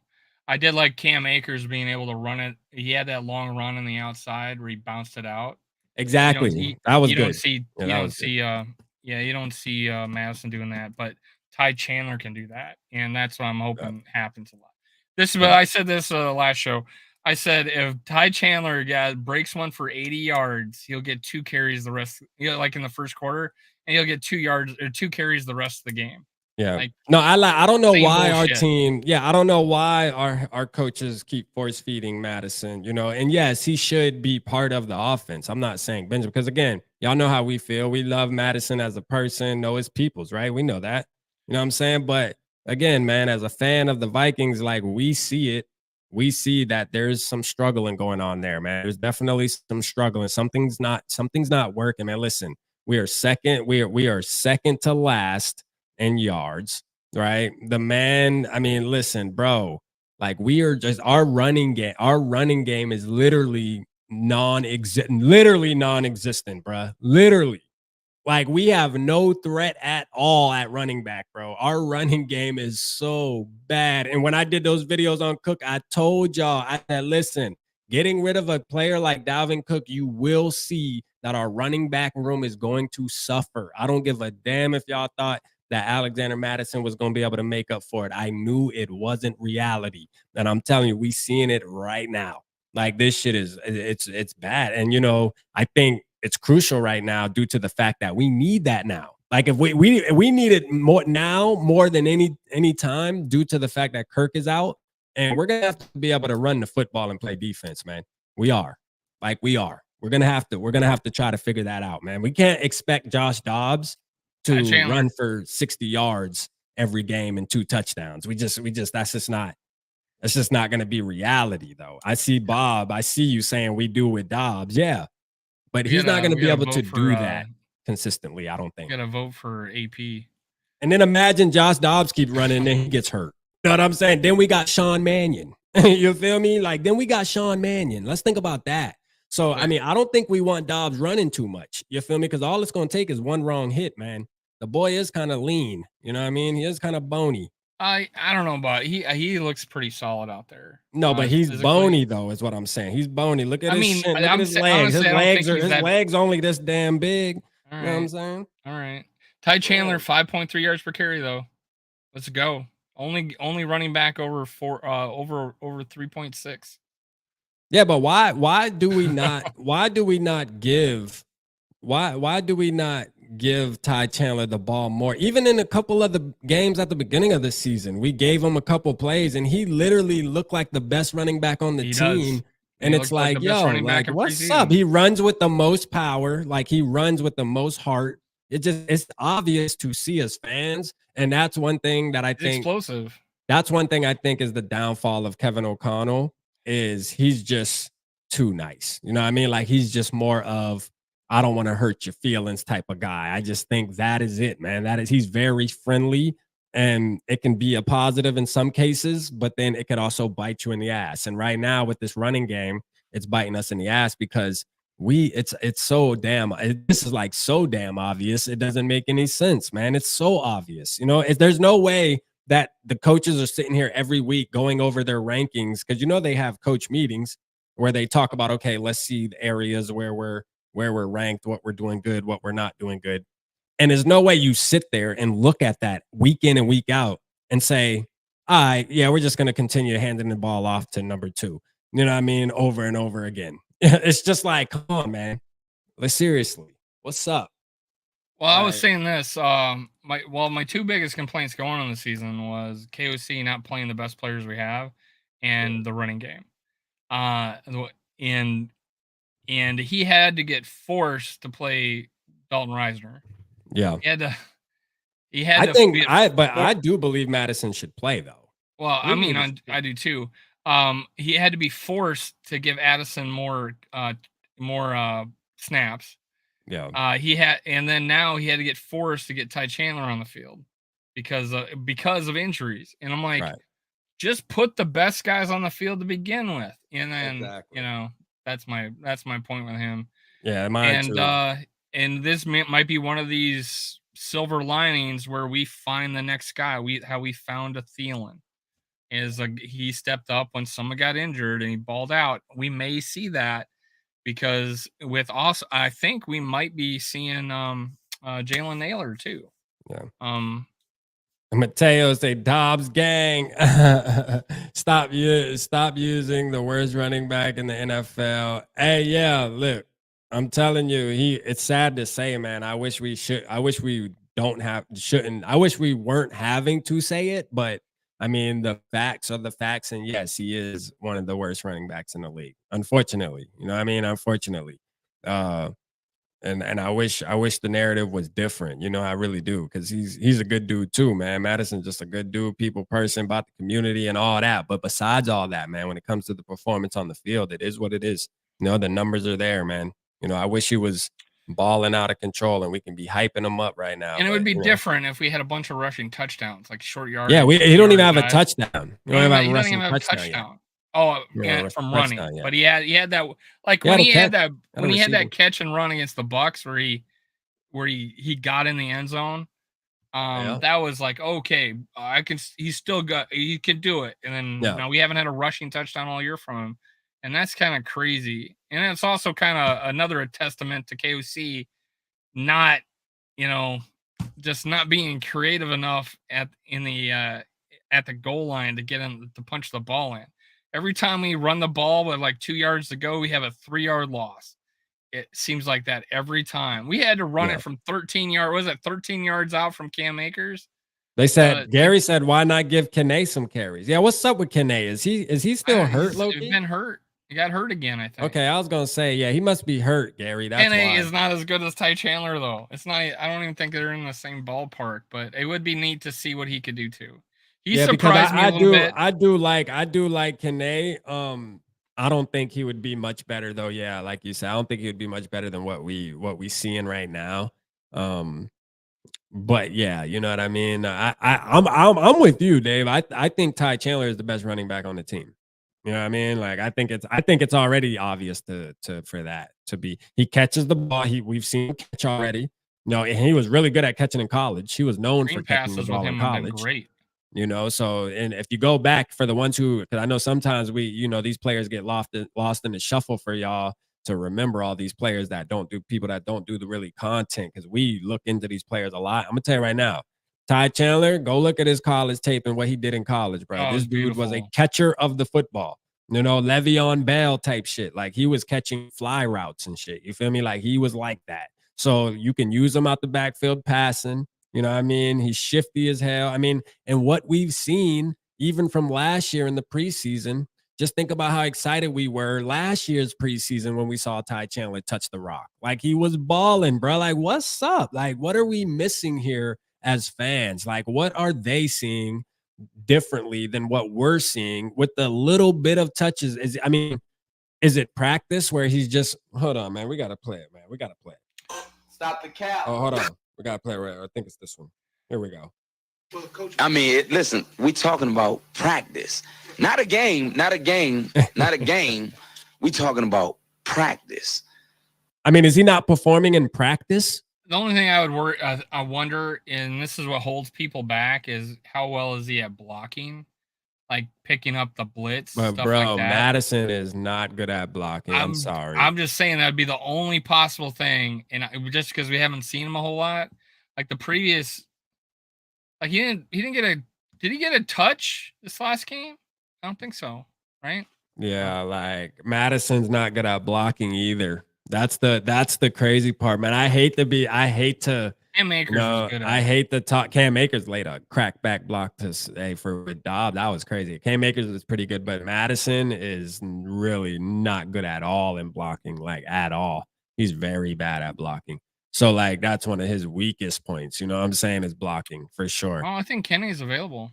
I did like Cam Akers being able to run it. He had that long run on the outside where he bounced it out. Exactly. That was good. You don't see Madison doing that, but Ty Chandler can do that, and that's what I'm hoping happens a lot. This is what I said this last show. I said if Ty Chandler breaks one for 80 yards, he'll get 2 carries the rest, like in the first quarter, and he'll get 2 carries the rest of the game. Yeah. Like, no, I don't know why our team. Yeah, I don't know why our coaches keep force feeding Madison. You know, and yes, he should be part of the offense. I'm not saying Benjamin because again, y'all know how we feel. We love Madison as a person, know his peoples, right? We know that. You know what I'm saying? But again, man, as a fan of the Vikings, like we see it. We see that there's some struggling going on there, man. There's definitely some struggling. Something's not working, man. Listen, we are second. We are second to last in yards, right? The man, I mean, listen, bro, like we are just our running game is literally non-existent, bro. Literally. Like we have no threat at all at running back, bro. Our running game is so bad. And when I did those videos on Cook, I told y'all, I said, listen, getting rid of a player like Dalvin Cook, you will see that our running back room is going to suffer. I don't give a damn if y'all thought that Alexander Madison was going to be able to make up for it. I knew it wasn't reality. And I'm telling you, we seeing it right now. Like this shit it's bad. And, you know, I think it's crucial right now due to the fact that we need that now. Like if we need it more than any time due to the fact that Kirk is out, and we're gonna have to be able to run the football and play defense, man. We are. We're gonna have to try to figure that out, man. We can't expect Josh Dobbs to run for 60 yards every game and 2 touchdowns. That's just not gonna be reality though. I see you saying we do with Dobbs, yeah. But he's not going to be able to do that consistently, I don't think. Got to vote for AP. And then imagine Josh Dobbs keep running and then he gets hurt. You know what I'm saying? Then we got Sean Mannion. You feel me? Like, then we got Sean Mannion. Let's think about that. So, I mean, I don't think we want Dobbs running too much. You feel me? Because all it's going to take is one wrong hit, man. The boy is kind of lean. You know what I mean? He is kind of bony. I don't know about he looks pretty solid out there. No, but he's bony though, is what I'm saying. He's bony. Look at his shin. Look at his legs. His legs only this damn big. You know what I'm saying? All right. Ty Chandler, 5.3 yards per carry though. Let's go. Only running back over 3.6. Yeah, but why do we not give Ty Chandler the ball more? Even in a couple of the games at the beginning of the season, we gave him a couple plays and he literally looked like the best running back on the team. And it's like, yo, like, what's up? He runs with the most power, like he runs with the most heart. It's obvious to see as fans. And that's one thing that I think explosive. That's one thing I think is the downfall of Kevin O'Connell is he's just too nice. You know what I mean? Like he's just more of, I don't want to hurt your feelings type of guy. I just think that is it, man. He's very friendly And it can be a positive in some cases, but then it could also bite you in the ass. And right now with this running game, it's biting us in the ass because it's so damn, this is like so damn obvious. It doesn't make any sense, man. It's so obvious. You know, there's no way that the coaches are sitting here every week going over their rankings, because you know they have coach meetings where they talk about, okay, let's see the areas where we're ranked, what we're doing good, what we're not doing good. And there's no way you sit there and look at that week in and week out and say, all right, yeah, we're just going to continue handing the ball off to number 2. You know what I mean? Over and over again. It's just like, come on, man. Like, seriously, what's up? Well, I was saying this. My 2 biggest complaints going on the season was KOC not playing the best players we have, and the running game. And he had to get forced to play Dalton Reisner. Yeah. He had I to think I do believe Madison should play though. Well, I mean, I do too. He had to be forced to give Addison more snaps. Yeah. And then now he had to get forced to get Ty Chandler on the field because of injuries. And I'm like, just put the best guys on the field to begin with. And then, you know, that's my point with him. Yeah, mine too. And this might be one of these silver linings where we find the next guy. How we found a Thielen is he stepped up when someone got injured and he balled out. We may see that because with us, I think we might be seeing Jalen Naylor too. Yeah. Mateo say Dobbs gang. Stop using the worst running back in the NFL. Hey, yeah, look, I'm telling you, it's sad to say, man. I wish we weren't having to say it, but I mean, the facts are the facts. And yes, he is one of the worst running backs in the league. Unfortunately, you know what I mean? Unfortunately. And I wish the narrative was different. You know, I really do, because he's a good dude too, man. Madison's just a good dude, people person, about the community and all that. But besides all that, man, when it comes to the performance on the field, it is what it is. You know, the numbers are there, man. You know, I wish he was balling out of control and we can be hyping him up right now. And it would be different if we had a bunch of rushing touchdowns, like short yard. Yeah, he don't even have a touchdown. He don't even have a rushing touchdown. Oh, yeah, from running. Yeah. But he had that, like when he had that catch and run against the Bucks where he got in the end zone. That was like, okay, he can do it. And then now we haven't had a rushing touchdown all year from him. And that's kind of crazy. And it's also kind of another testament to KOC not, you know, just not being creative enough at the goal line to get him to punch the ball in. Every time we run the ball with like 2 yards to go, we have a 3-yard loss. It seems like that every time. We had to run it from 13 yards. Was it 13 yards out from Cam Akers? They said Gary said, why not give Kene some carries? Yeah, what's up with Kene? Is he still hurt, Loki? He's been hurt. He got hurt again, I think. Okay, I was gonna say, yeah, he must be hurt, Gary. That's why. Kene is not as good as Ty Chandler, though. It's not. I don't even think they're in the same ballpark, but it would be neat to see what he could do too. He surprised me a little bit. I do like Kene. I don't think he would be much better though. Yeah, like you said, I don't think he would be much better than what we seeing right now. But yeah, you know what I mean. I'm with you, Dave. I think Ty Chandler is the best running back on the team. You know what I mean? Like I think it's already obvious for that to be. He catches the ball. We've seen him catch already. You know, and he was really good at catching in college. He was known for catching the ball in college. Great. You know, so, and if you go back for the ones who, because I know sometimes these players get lost in the shuffle for y'all to remember all these players people that don't do the really content, because we look into these players a lot. I'm gonna tell you right now, Ty Chandler, go look at his college tape and what he did in college, bro. This dude was a catcher of the football. You know, Le'Veon Bell type shit. Like he was catching fly routes and shit. You feel me? Like he was like that. So you can use him out the backfield passing. You know what I mean? He's shifty as hell. I mean, and what we've seen, even from last year in the preseason, just think about how excited we were last year's preseason when we saw Ty Chandler touch the rock. Like he was balling, bro. Like, what's up? Like, what are we missing here as fans? Like, what are they seeing differently than what we're seeing with the little bit of touches? Is it practice where he's just, hold on, man. We got to play it, man. We got to play it. Stop the cap. Oh, hold on. We got to play it right. I think it's this one. Here we go. I mean, listen, we talking about practice, not a game, not a game, not a game. We talking about practice. I mean, is he not performing in practice? The only thing I would worry, I wonder, and this is what holds people back, is how well is he at blocking, like picking up the blitz, But stuff bro, like that. Madison is not good at blocking. I'm sorry. I'm just saying that'd be the only possible thing, and just because we haven't seen him a whole lot, like the previous, like he didn't get a. Did he get a touch this last game? I don't think so. Right? Yeah, like Madison's not good at blocking either. That's the crazy part, man. I hate to Cam Akers was good at I hate to talk. Cam Akers laid a crackback block to say for Dobbs. That was crazy. Cam Akers is pretty good, but Madison is really not good at all in blocking, like at all. He's very bad at blocking. So like that's one of his weakest points. You know what I'm saying, is blocking for sure. Oh, I think Kenny's available.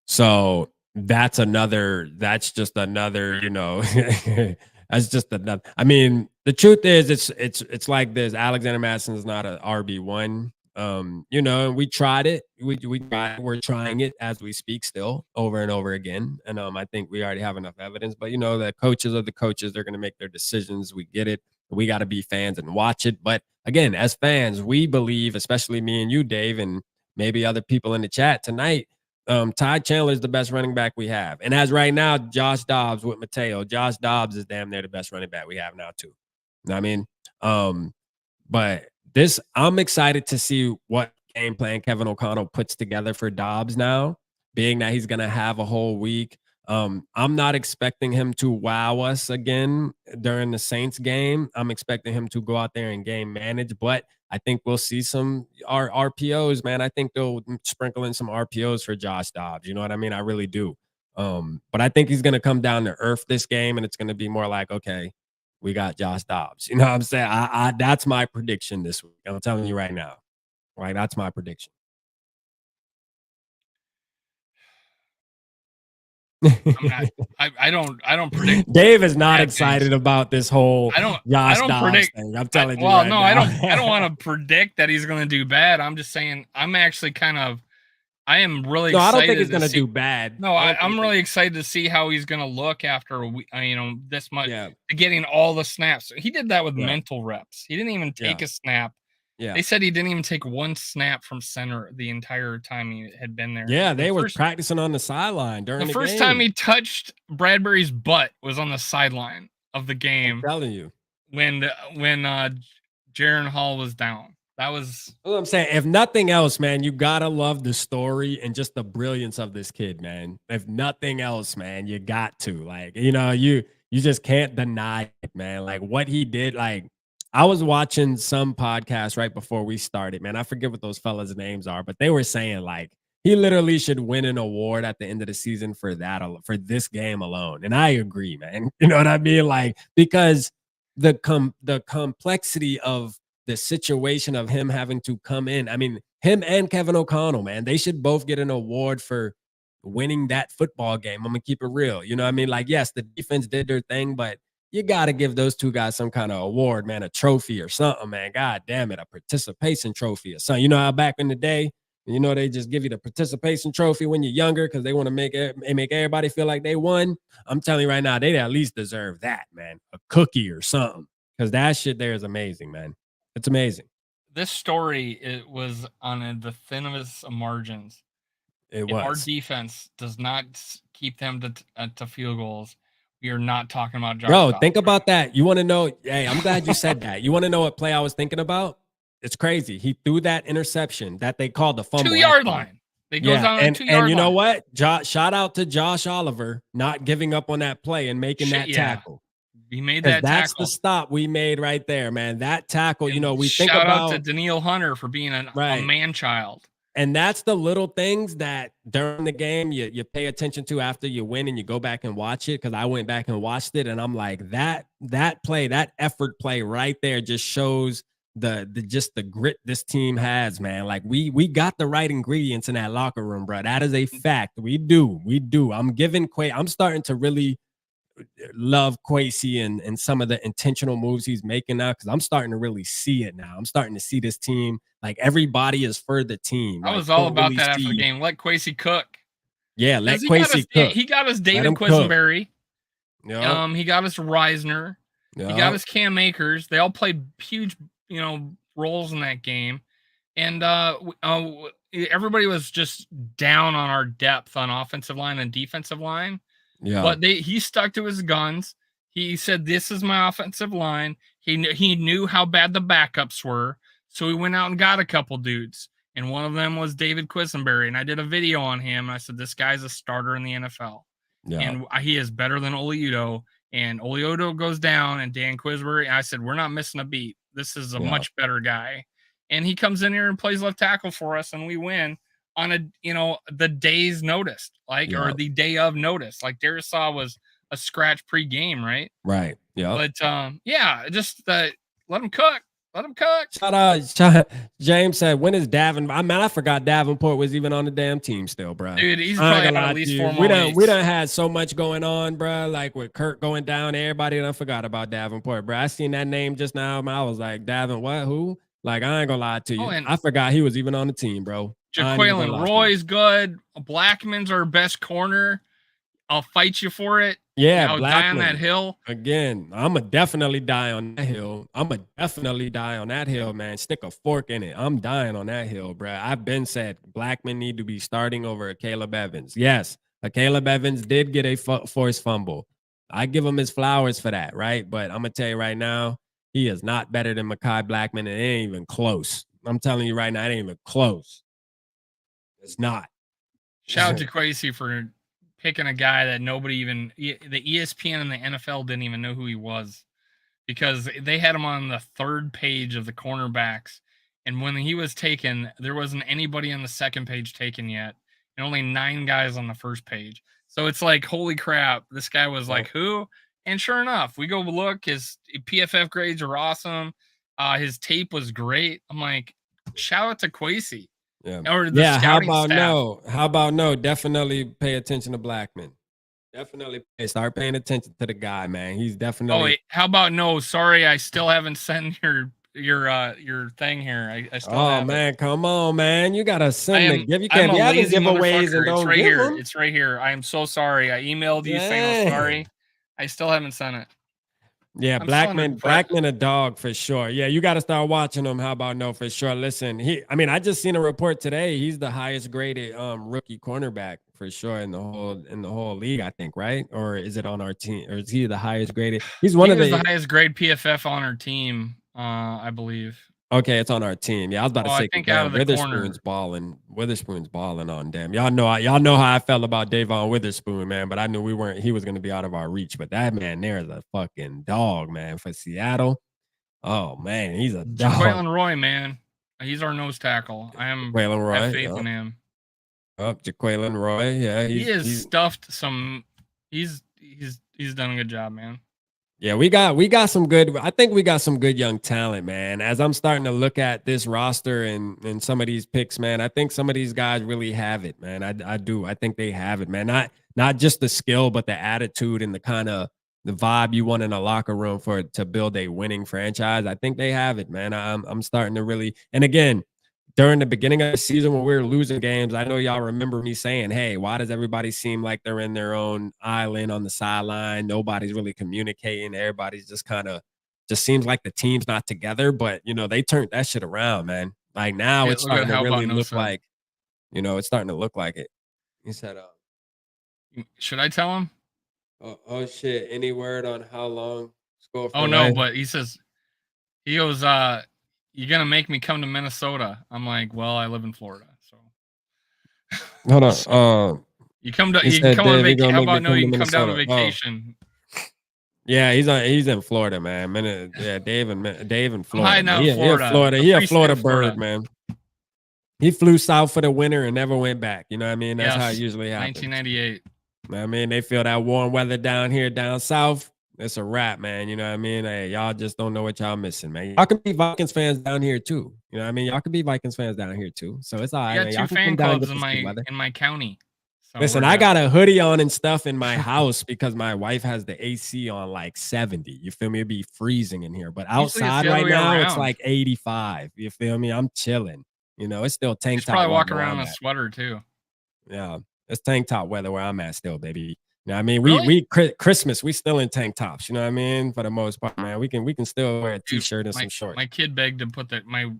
So that's just another, you know, that's just another. I mean, the truth is it's like this. Alexander Madison is not an RB1. You know, and we tried it. We're trying it as we speak still over and over again. And I think we already have enough evidence, but you know, the coaches are the coaches, they're gonna make their decisions. We get it. We got to be fans and watch it. But again, as fans, we believe, especially me and you, Dave, and maybe other people in the chat tonight, Ty Chandler is the best running back we have. And as right now, Josh Dobbs with Mateo. Josh Dobbs is damn near the best running back we have now, too. You know what I mean? But this, I'm excited to see what game plan Kevin O'Connell puts together for Dobbs now, being that he's going to have a whole week. I'm not expecting him to wow us again during the Saints game. I'm expecting him to go out there and game manage, but I think we'll see some RPOs, man. I think they'll sprinkle in some RPOs for Josh Dobbs. You know what I mean? I really do. But I think he's going to come down to earth this game, and it's going to be more like, okay, we got Josh Dobbs. You know what I'm saying? That's my prediction this week. I'm telling you right now. Right? That's my prediction. I don't predict. Dave is not excited about this whole Josh Dobbs predict thing. I'm telling you. Well, right no, now. I don't want to predict that he's going to do bad. I'm just saying I'm actually I am really excited. I don't think he's going to do bad. No, I'm really excited to see how he's going to look after this much, getting all the snaps. He did that with mental reps. He didn't even take a snap. Yeah. They said he didn't even take one snap from center the entire time he had been there. Yeah, they were practicing on the sideline during the game. The first time he touched Bradbury's butt was on the sideline of the game. I'm telling you. When Jaron Hall was down. That was what I'm saying. If nothing else, man, you gotta love the story and just the brilliance of this kid, man. If nothing else, man, you got to. Like, you know, you just can't deny it, man. Like what he did, like I was watching some podcast right before we started, man. I forget what those fellas' names are, but they were saying like he literally should win an award at the end of the season for this game alone. And I agree, man. You know what I mean? Like, because the complexity of the situation of him having to come in. I mean, him and Kevin O'Connell, man, they should both get an award for winning that football game. I'm gonna keep it real. You know what I mean? Like, yes, the defense did their thing, but you got to give those two guys some kind of award, man, a trophy or something, man. God damn it, a participation trophy or something. You know how back in the day, you know, they just give you the participation trophy when you're younger because they want to make everybody feel like they won. I'm telling you right now, they at least deserve that, man, a cookie or something, because that shit there is amazing, man. It's amazing. This story, it was on the thinnest of margins. It was. If our defense does not keep them to field goals, we are not talking about Josh Dobbs. Think about that. You want to know? Hey, I'm glad you said that. You want to know what play I was thinking about? It's crazy. He threw that interception that they called the fumble. 2-yard line. They go down and 2-yard line. And you know what? Shout out to Josh Oliver not giving up on that play and making that tackle. He made that that's tackle. The stop we made right there, man. That tackle, you know, we think about. Shout out to Daniil Hunter for being a man-child. And that's the little things that during the game you pay attention to after you win and you go back and watch it. Because I went back and watched it and I'm like, that play, that effort play right there just shows the grit this team has, man. Like we got the right ingredients in that locker room, bro. That is a fact. We do. I'm giving I'm starting to really love Kwesi and some of the intentional moves he's making now, because I'm starting to really see it now. I'm starting to see this team, like everybody is for the team. I was all about that after the game. Let Kwesi cook. Yeah, let Kwesi cook. He got us David Quisenberry. Yeah. He got us Reisner. Yep. He got us Cam Akers. They all played huge, roles in that game. And everybody was just down on our depth on offensive line and defensive line. Yeah. But he stuck to his guns. He said, "This is my offensive line." He knew how bad the backups were, so he went out and got a couple dudes. And one of them was David Quisenberry. And I did a video on him. And I said, this guy's a starter in the NFL. Yeah. And he is better than Oli Udoh. And Oli Udoh goes down and Dan Quisenberry. I said, we're not missing a beat. This is a much better guy. And he comes in here and plays left tackle for us. And we win on the day's notice, or the day of notice. Like Darisaw was a scratch pre-game, right? Right. Yeah. But just let him cook. Let him cook. Shout out. James said, when is Davenport? I forgot Davenport was even on the damn team still, bro. Dude, he's probably on at least 4 more weeks. We done had so much going on, bro. Like with Kirk going down, everybody done forgot about Davenport, bro. I seen that name just now. I was like, what? Who? Like, I ain't gonna lie to you. I forgot he was even on the team, bro. Jaquelin Roy's good. Blackman's our best corner. I'll fight you for it. Yeah, I'll die on that hill. Again, I'ma definitely die on that hill. Man. Stick a fork in it. I'm dying on that hill, bro. I've been said Blackman need to be starting over a Caleb Evans. Yes, a Caleb Evans did get a forced fumble. I give him his flowers for that, right? But I'm gonna tell you right now, he is not better than Mekhi Blackman, and it ain't even close. I'm telling you right now, it ain't even close. It's not. Shout out to Kwesi for picking a guy that nobody even, the ESPN and the NFL didn't even know who he was, because they had him on the 3rd page of the cornerbacks. And when he was taken, there wasn't anybody on the 2nd page taken yet, and only 9 guys on the 1st page. So it's like, holy crap, this guy was like, who? And sure enough, we go look, his PFF grades are awesome. His tape was great. I'm like, shout out to Kwesi. Yeah. Or the scouting staff. How about no? Definitely pay attention to Blackman. Definitely start paying attention to the guy, man. He's definitely. Oh, wait, how about no? Sorry, I still haven't sent your thing here. I still have man, come on, man. You gotta send it. You can't be having giveaways and don't it's right give here. them. It's right here. I am so sorry. I emailed you saying I'm sorry. I still haven't sent it. Yeah, Blackman a dog for sure. Yeah, you got to start watching him. How about no for sure? Listen, I just seen a report today. He's the highest graded rookie cornerback for sure in the whole league, I think, right? Or is it on our team? Or is he the highest graded? He's the highest grade PFF on our team, I believe. Okay, it's on our team. Yeah, I was about to say, I think out of the Witherspoon's balling. Witherspoon's balling on them. Y'all know how I felt about Davon Witherspoon, man. But I knew he was going to be out of our reach. But that man there is a fucking dog, man, for Seattle. Oh man, he's a dog. Jaquelin Roy, man, he's our nose tackle. I have faith in him. Jaquelin Roy, yeah, he's stuffed some. He's done a good job, man. Yeah, we got some good. I think we got some good young talent, man. As I'm starting to look at this roster and some of these picks, man, I think some of these guys really have it, man. I do. I think they have it, man. Not just the skill, but the attitude and the kind of the vibe you want in a locker room to build a winning franchise. I think they have it, man. I'm starting to really. And again, during the beginning of the season when we were losing games, I know y'all remember me saying, hey, why does everybody seem like they're in their own island on the sideline? Nobody's really communicating. Everybody's just seems like the team's not together. But, they turned that shit around, man. Like now it's starting to really look like, it's starting to look like it. He said, should I tell him? Oh shit. Any word on how long? But he goes, you're going to make me come to Minnesota. I'm like, well, I live in Florida. So hold on. You come on vacation. How about you come down to vacation? Yeah, he's in Florida, man. Dave in Florida. He a Florida bird, man. He flew south for the winter and never went back. You know what I mean? That's how it usually happens. 1998. I mean, they feel that warm weather down here, down south. It's a wrap, man. You know what I mean? Hey, y'all just don't know what y'all missing, man. Y'all can be Vikings fans down here too. You know what I mean? Y'all can be Vikings fans down here too. So it's all right. I got 2 fan clubs in my county. So listen, I got a hoodie on and stuff in my house because my wife has the AC on like 70. You feel me? It'd be freezing in here. But outside right now, it's like 85. You feel me? I'm chilling. You know, it's still tank He's top. probably walking around in a sweater too. Yeah, it's tank top weather where I'm at still, baby. You know what I mean? Really? Christmas, we still in tank tops. You know what I mean? For the most part, man, we can still wear a t-shirt and some shorts. My kid begged to put that. My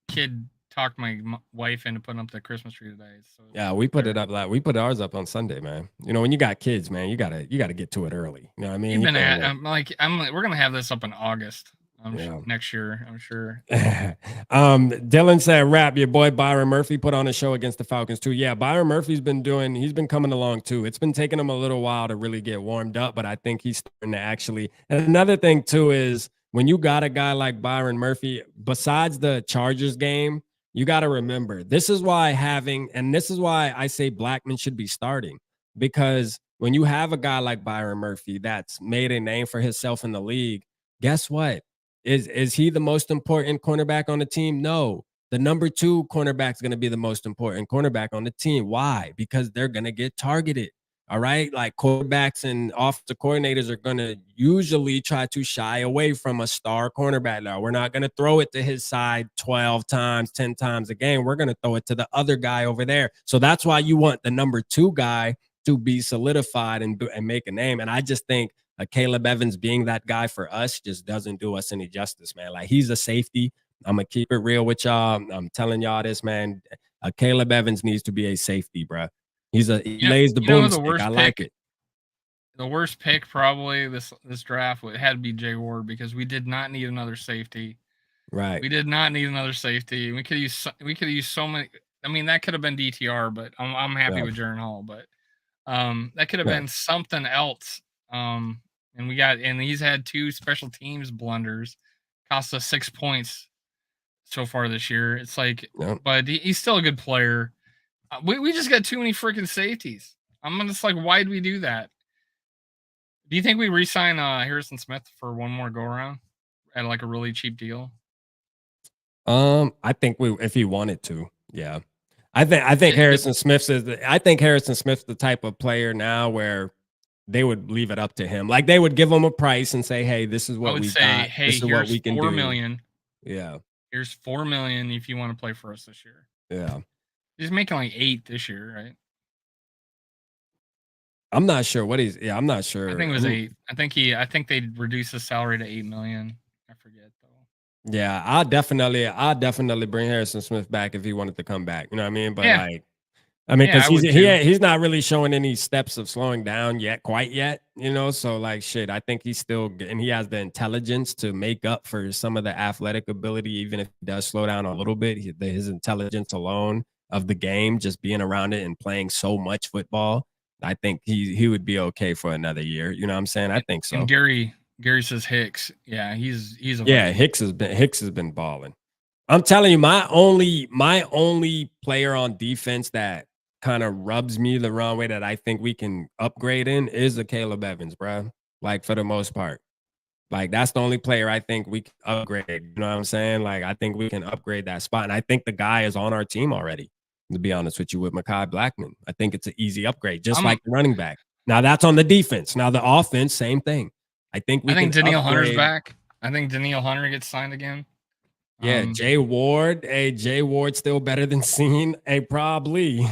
kid talked my wife into putting up the Christmas tree today. So yeah, we put it up we put ours up on Sunday, man. You know, when you got kids, man, you gotta get to it early. You know what I mean? We're gonna have this up in August. Next year, I'm sure. Dylan said, "Rap, your boy Byron Murphy put on a show against the Falcons too." Yeah, Byron Murphy's been coming along too. It's been taking him a little while to really get warmed up, but I think he's starting to actually. And another thing too is when you got a guy like Byron Murphy, besides the Chargers game, you got to remember this is why I say Blackman should be starting, because when you have a guy like Byron Murphy that's made a name for himself in the league, guess what? Is he the most important cornerback on the team? No. The number 2 cornerback is going to be the most important cornerback on the team. Why? Because they're going to get targeted. All right. Like quarterbacks and offensive coordinators are going to usually try to shy away from a star cornerback. Now, we're not going to throw it to his side 12 times, 10 times a game. We're going to throw it to the other guy over there. So that's why you want the number 2 guy to be solidified and make a name. And I just think Caleb Evans being that guy for us just doesn't do us any justice, man. Like, he's a safety. I'm going to keep it real with y'all. I'm telling y'all this, man. Caleb Evans needs to be a safety, bro. He lays the boomstick. I like it. The worst pick probably this draft had to be Jay Ward, because we did not need another safety. Right. We did not need another safety. We could use so many. I mean, that could have been DTR, but I'm happy with Jaren Hall. But that could have been something else. And he's had 2 special teams blunders, cost us 6 points so far this year. It's like, but he's still a good player. We just got too many freaking safeties. I'm just like, why did we do that? Do you think we re-sign Harrison Smith for one more go around at like a really cheap deal? I think if he wanted to, yeah. I think Harrison Smith's the type of player now where they would leave it up to him. Like, they would give him a price and say, "Hey, this is what we got. Hey, this is what we can do. $4 million. Yeah. Here's $4 million if you want to play for us this year." Yeah. He's making like 8 this year, right? I'm not sure what I'm not sure. I think it was 8. I think they reduced his salary to $8 million. I forget though. Yeah, I'll definitely bring Harrison Smith back if he wanted to come back. You know what I mean? But because he's not really showing any steps of slowing down quite yet, you know. So like, shit, I think he's still, and he has the intelligence to make up for some of the athletic ability, even if he does slow down a little bit. His intelligence alone of the game, just being around it and playing so much football, I think he would be okay for another year. You know what I'm saying? I think so. And Gary says Hicks. Yeah, he's Hicks has been balling. I'm telling you, my only player on defense that kind of rubs me the wrong way that I think we can upgrade in is a Caleb Evans, bro. Like, for the most part. Like, that's the only player I think we can upgrade. You know what I'm saying? Like, I think we can upgrade that spot. And I think the guy is on our team already, to be honest with you, with Mekhi Blackman. I think it's an easy upgrade, just like the running back. Now, that's on the defense. Now, the offense, same thing. I think Danielle Hunter's back. I think Danielle Hunter gets signed again. Yeah, Jay Ward. Hey, Jay Ward still better than Seen. Hey, probably.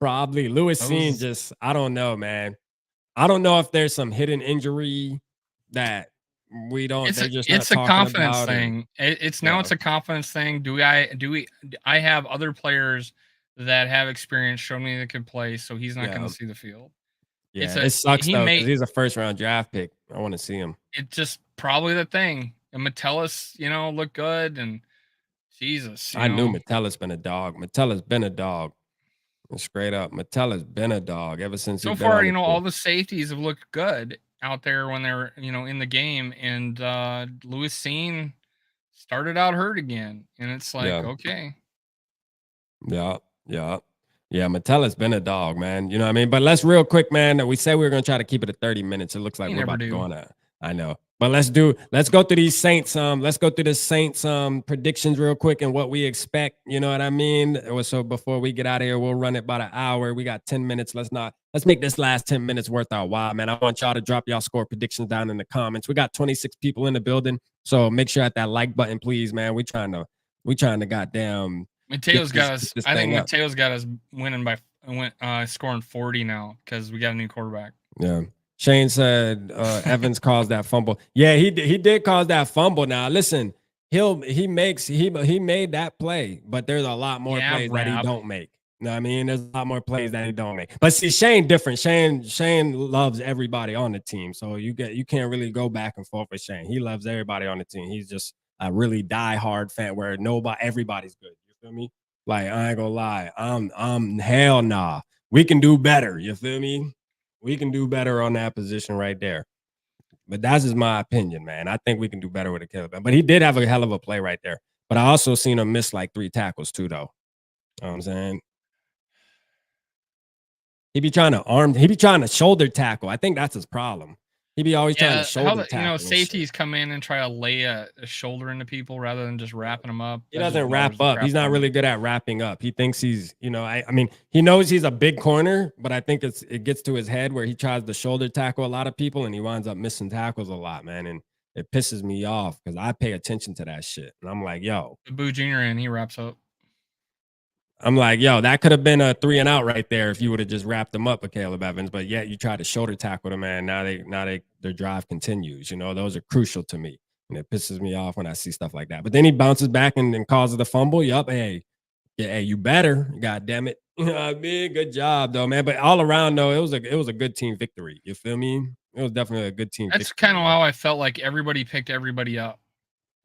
Probably. Lewis Seen just, I don't know, man. I don't know if there's some hidden injury that we don't. It's a confidence thing. It's a confidence thing. I have other players that have experience show me that can play, so he's not going to see the field. Yeah, it sucks though, because he's a first-round draft pick. I want to see him. It's just probably the thing. And Metellus, looked good, and Jesus. I knew Metellus been a dog. Metellus been a dog. Straight up, Metellus been a dog ever since. So far, all the safeties have looked good out there when they're, in the game. And Lewis Seen started out hurt again, and it's like, okay. Yeah, Metellus been a dog, man. You know what I mean? But let's real quick, man. We said we were gonna try to keep it at 30 minutes. It looks like we're about to go on I know. But let's go through these Saints. Let's go through the Saints predictions real quick and what we expect. You know what I mean? So before we get out of here, we'll run it about an hour. We got 10 minutes. Let's make this last 10 minutes worth our while, man. I want y'all to drop y'all score predictions down in the comments. We got 26 people in the building, so make sure at that like button, please, man. We trying to goddamn. Mateo's got us. I think Mateo's got us winning by scoring 40 now because we got a new quarterback. Yeah. Shane said Evans caused that fumble. Yeah, he did cause that fumble. Now listen, he made that play, but there's a lot more plays that he don't make. You know what I mean? There's a lot more plays that he don't make. But see, Shane different. Shane loves everybody on the team, so you can't really go back and forth with Shane. He loves everybody on the team. He's just a really diehard fan where everybody's good. You feel me? Like I ain't gonna lie, I'm hell nah. We can do better. You feel me? We can do better on that position right there. But that's just my opinion, man. I think we can do better with a Caleb. But he did have a hell of a play right there. But I also seen him miss like 3 tackles too, though. You know what I'm saying? He be trying to shoulder tackle. I think that's his problem. He be always trying to shoulder tackle. You know, safeties come in and try to lay a shoulder into people rather than just wrapping them up. He doesn't wrap up. He's not really good at wrapping up. He thinks he's, I mean, he knows he's a big corner, but I think it gets to his head where he tries to shoulder tackle a lot of people and he winds up missing tackles a lot, man. And it pisses me off because I pay attention to that shit. And I'm like, yo. Boo Jr. and he wraps up. I'm like, yo, that could have been a 3 and out right there if you would have just wrapped them up with Caleb Evans. But yet you try to shoulder tackle them, man. Now their drive continues. Those are crucial to me. And it pisses me off when I see stuff like that. But then he bounces back and causes the fumble. Yup, hey, you better. God damn it. You know what I mean? Good job, though, man. But all around, though, it was a good team victory. You feel me? It was definitely a good team. That's kind of how I felt like everybody picked everybody up.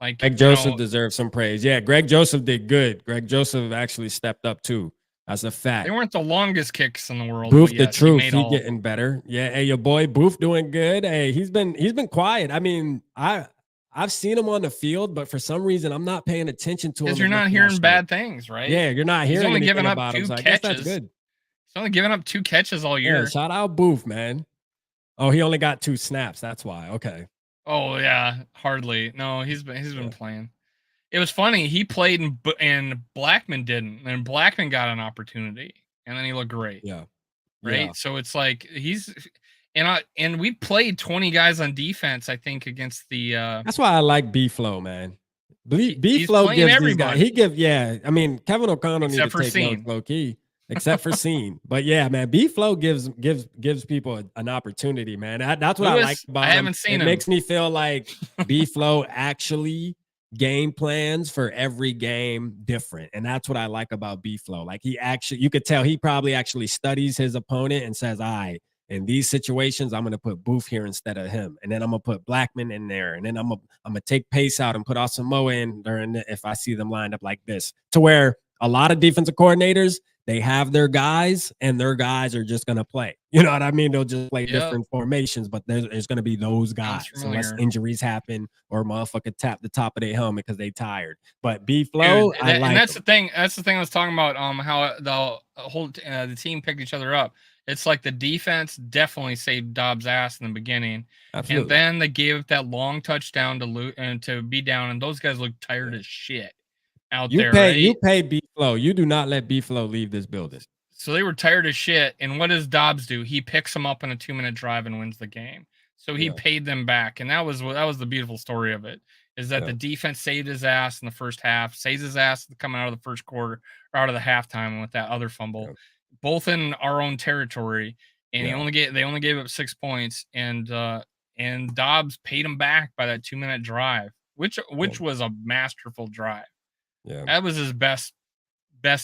Like Greg Joseph deserves some praise. Yeah, Greg Joseph did good. Greg Joseph actually stepped up too. That's a fact. They weren't the longest kicks in the world. Booth, yes, the truth, he getting better. Yeah, hey, your boy Booth doing good. Hey, he's been quiet. I mean, I've seen him on the field, but for some reason I'm not paying attention to him. Because you're not hearing bad things, right? Yeah, you're not hearing. He's only giving up about 2 him, so catches. I guess that's good. He's only giving up 2 catches all year. Yeah, shout out Booth, man. Oh, he only got 2 snaps. That's why. Okay. Oh yeah, hardly. No, he's been playing. It was funny. He played and Blackman didn't, and Blackman got an opportunity, and then he looked great. Yeah, right. Yeah. So it's like and we played 20 guys on defense. I think against the. That's why I like B-Flow, man. B-Flow gives these guys. I mean, Kevin O'Connell needs to take notes low key, except for Scene. But yeah, man, B-Flow gives people an opportunity, man. That's what I like about him. I haven't seen him. It makes me feel like B-Flow actually game plans for every game different, and that's what I like about B-Flow. Like you could tell he probably actually studies his opponent and says, all right, in these situations I'm going to put Booth here instead of him, and then I'm going to put Blackman in there, and then I'm going to take Pace out and put Asamoah in there, and if I see them lined up like this, to where a lot of defensive coordinators, they have their guys and their guys are just going to play. You know what I mean? They'll just play different formations, but there's going to be those guys unless injuries happen or motherfucker tap the top of their helmet because they tired. But B-Flow, and that's the thing. That's the thing I was talking about. How the whole the team picked each other up. It's like the defense definitely saved Dobbs' ass in the beginning. Absolutely. And then they gave that long touchdown to be down, and those guys look tired as shit. You pay B-Flow. You do not let B-Flow leave this building. So they were tired as shit. And what does Dobbs do? He picks them up in a 2-minute drive and wins the game. So he paid them back. And that was the beautiful story of it, is that the defense saved his ass in the first half, saves his ass coming out of the first quarter or out of the halftime with that other fumble, both in our own territory. And they only gave up 6 points, and Dobbs paid him back by that 2-minute drive, which was a masterful drive. Yeah, that was his best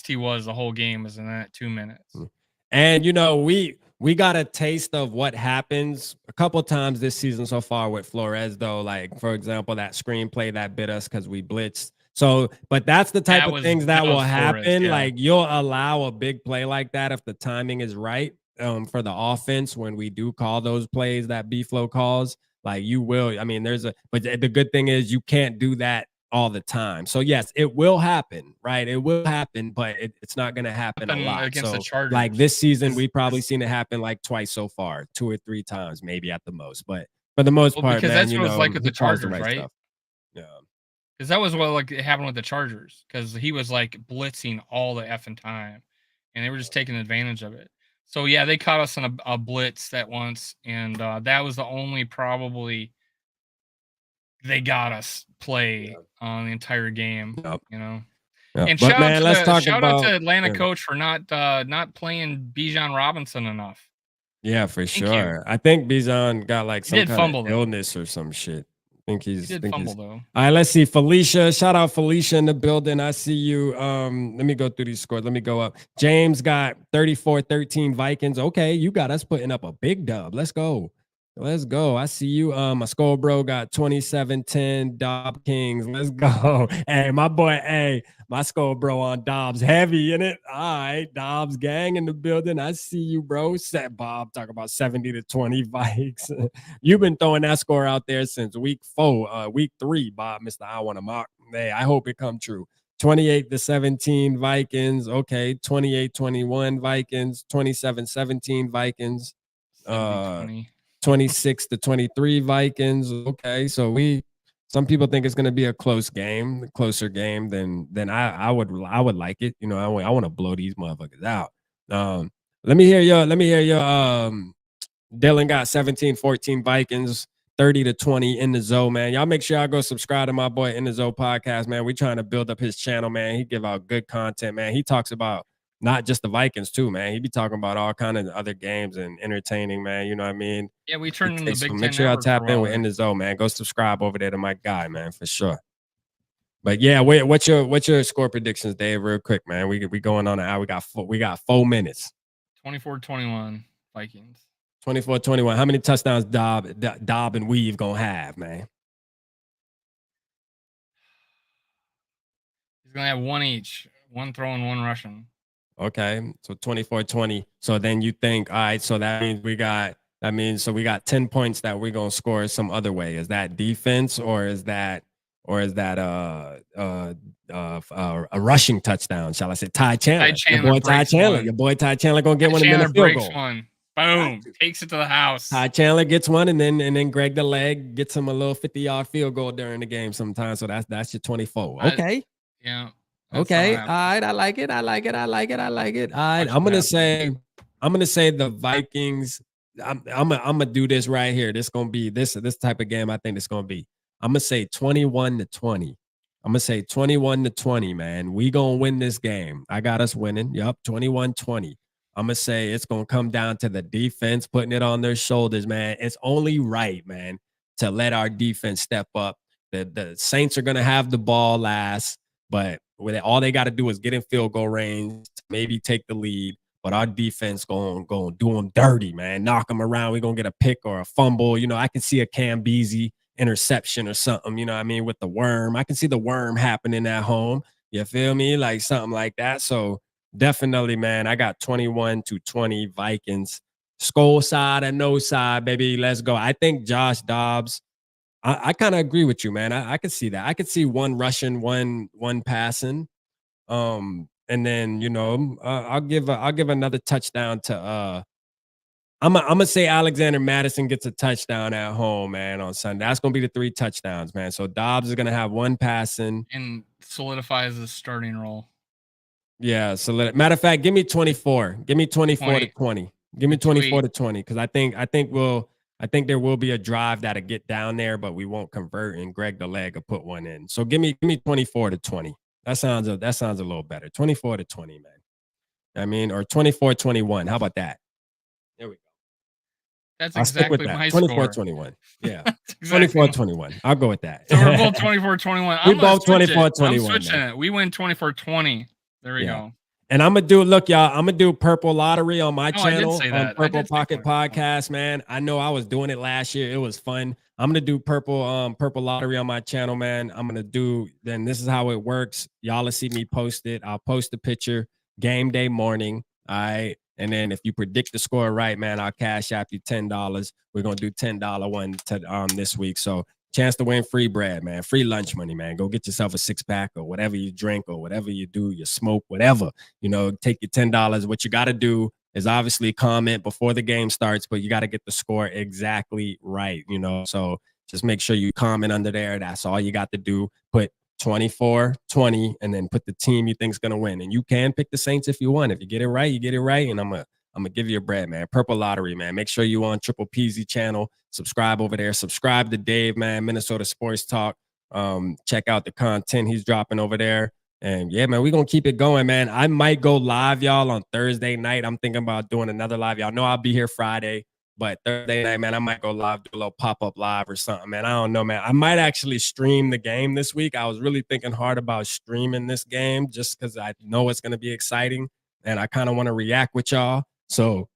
he was the whole game, was in that 2 minutes. And we got a taste of what happens a couple times this season so far with Flores, though. Like, for example, that screenplay that bit us because we blitzed. So, but that's the type of things that will happen. Flores, yeah. Like, you'll allow a big play like that if the timing is right for the offense when we do call those plays that B-Flow calls. Like, you will. I mean, but the good thing is you can't do that all the time. So yes, it will happen, right? It will happen, but it's not going to happen a lot. Against the Chargers. Like this season, we've probably seen it happen like twice so far, 2 or 3 times, maybe at the most. But for the most part, because man, that's what it was like with the Chargers, right? Stuff. Yeah. Because that was what like it happened with the Chargers. Because he was like blitzing all the effing time, and they were just taking advantage of it. So yeah, they caught us on a blitz that once, and that was the only probably they got us play on the entire game. Yep. You know. Yep. And But, shout man, out to Atlanta coach for not playing Bijan Robinson enough. Yeah, for sure. I think Bijan got like some kind of illness or some shit. I think he did fumble though. All right, let's see. Felicia, shout out Felicia in the building. I see you. Let me go through these scores. Let me go up. James got 34-13 Vikings. Okay, you got us putting up a big dub. Let's go. Let's go. I see you. My Skol bro got 27-10 Dob Kings. Let's go. Hey, my boy. Hey, my Skol bro on Dobbs heavy in it. All right, Dobbs gang in the building. I see you, bro. Set Bob talk about 70-20 Vikes. You've been throwing that score out there since week 3, Bob. Mr. I want to mock. Hey, I hope it come true. 28-17 Vikings. Okay, 28-21 Vikings. 27-17 Vikings. 26-23 Vikings. Okay, so some people think it's going to be a closer game than I would like it. You know, I want to blow these motherfuckers out. Let me hear your Dylan got 17-14 Vikings, 30-20 in the Zoe, man. Y'all make sure y'all go subscribe to my boy In the Zoe podcast, man. We trying to build up his channel, man. He give out good content, man. He talks about not just the Vikings too, man. He be talking about all kind of other games and entertaining, man. You know what I mean? Yeah, we turned into the Big Ten. Make sure y'all tap in with In the Zone, man. Go subscribe over there to my guy, man, for sure. But yeah, what's your score predictions, Dave? Real quick, man. We going on an hour. We got 4 minutes. 24-21 Vikings. 24-21. How many touchdowns Dob and Weave gonna have, man? He's gonna have one each. One throwing, one rushing. Okay, so 24-20. So then you think, all right, so that means we got 10 points that we're gonna score some other way. Is that defense or is that a rushing touchdown? Shall I say Ty Chandler? Your boy Ty Chandler gonna get one in the field goal. One. Boom, takes it to the house. Ty Chandler gets one, and then Greg the Leg gets him a little 50-yard field goal during the game sometimes. So that's your 24. Okay. Yeah. Okay. All right. I like it. All right. I'm gonna say the Vikings. I'm gonna do this right here. This gonna be this type of game. I think it's gonna be. I'm gonna say 21-20. I'm gonna say 21-20, man. We gonna win this game. I got us winning. Yup, 21-20. I'm gonna say it's gonna come down to the defense putting it on their shoulders, man. It's only right, man, to let our defense step up. The Saints are gonna have the ball last, but all they got to do is get in field goal range, maybe take the lead. But our defense going to do them dirty, man. Knock them around. We're going to get a pick or a fumble. You know, I can see a Cam Beasley interception or something, you know what I mean, with the worm. I can see the worm happening at home. You feel me? Like something like that. So definitely, man, I got 21-20 Vikings. Skol side and no side, baby. Let's go. I think Josh Dobbs, I kind of agree with you, man. I could see that. I could see one rushing, one passing. And then, you know, I'll give another touchdown to I'm gonna say Alexander Madison gets a touchdown at home, man, on Sunday. That's gonna be the 3 touchdowns, man. So Dobbs is gonna have one passing and solidifies the starting role. Yeah, matter of fact, give me 24. Give me 24-20. Give me 24-20 because I think there will be a drive that'll get down there, but we won't convert, and Greg the Leg will put one in. So give me 24-20. That sounds a little better. 24-20, man. I mean, or 24-21. How about that? There we go. That's exactly my score. 24-21. Yeah. Exactly. 24-21. I'll go with that. So we're both 24-21. We both 24-21. I'm switching it. We win 24-20. There we go. And I'm gonna do Purple Lottery on my channel on Purple Pocket Podcast, man. I know I was doing it last year. It was fun. I'm gonna do Purple Lottery on my channel, man. Then this is how it works. Y'all will see me post it. I'll post a picture game day morning. All right. And then if you predict the score right, man, I'll cash out you $10. We're gonna do $10 one this week. So chance to win free bread, man. Free lunch money, man. Go get yourself a 6-pack or whatever you drink or whatever you do, you smoke, whatever. You know, take your $10. What you got to do, is obviously comment before the game starts, but you got to get the score exactly right, you know. So just make sure you comment under there. That's all you got to do. Put 24-20, and then put the team you think's gonna win. And you can pick the Saints if you want. If you get it right, you get it right. And I'm gonna give you a bread, man. Purple Lottery, man. Make sure you on Triple PZ channel. Subscribe over there. Subscribe to Dave, man. Minnesota Sports Talk. Check out the content he's dropping over there. And yeah, man, we're gonna keep it going, man. I might go live, y'all, on Thursday night. I'm thinking about doing another live. Y'all know I'll be here Friday, but Thursday night, man, I might go live, do a little pop-up live or something, man. I don't know, man. I might actually stream the game this week. I was really thinking hard about streaming this game just because I know it's gonna be exciting and I kind of want to react with y'all. So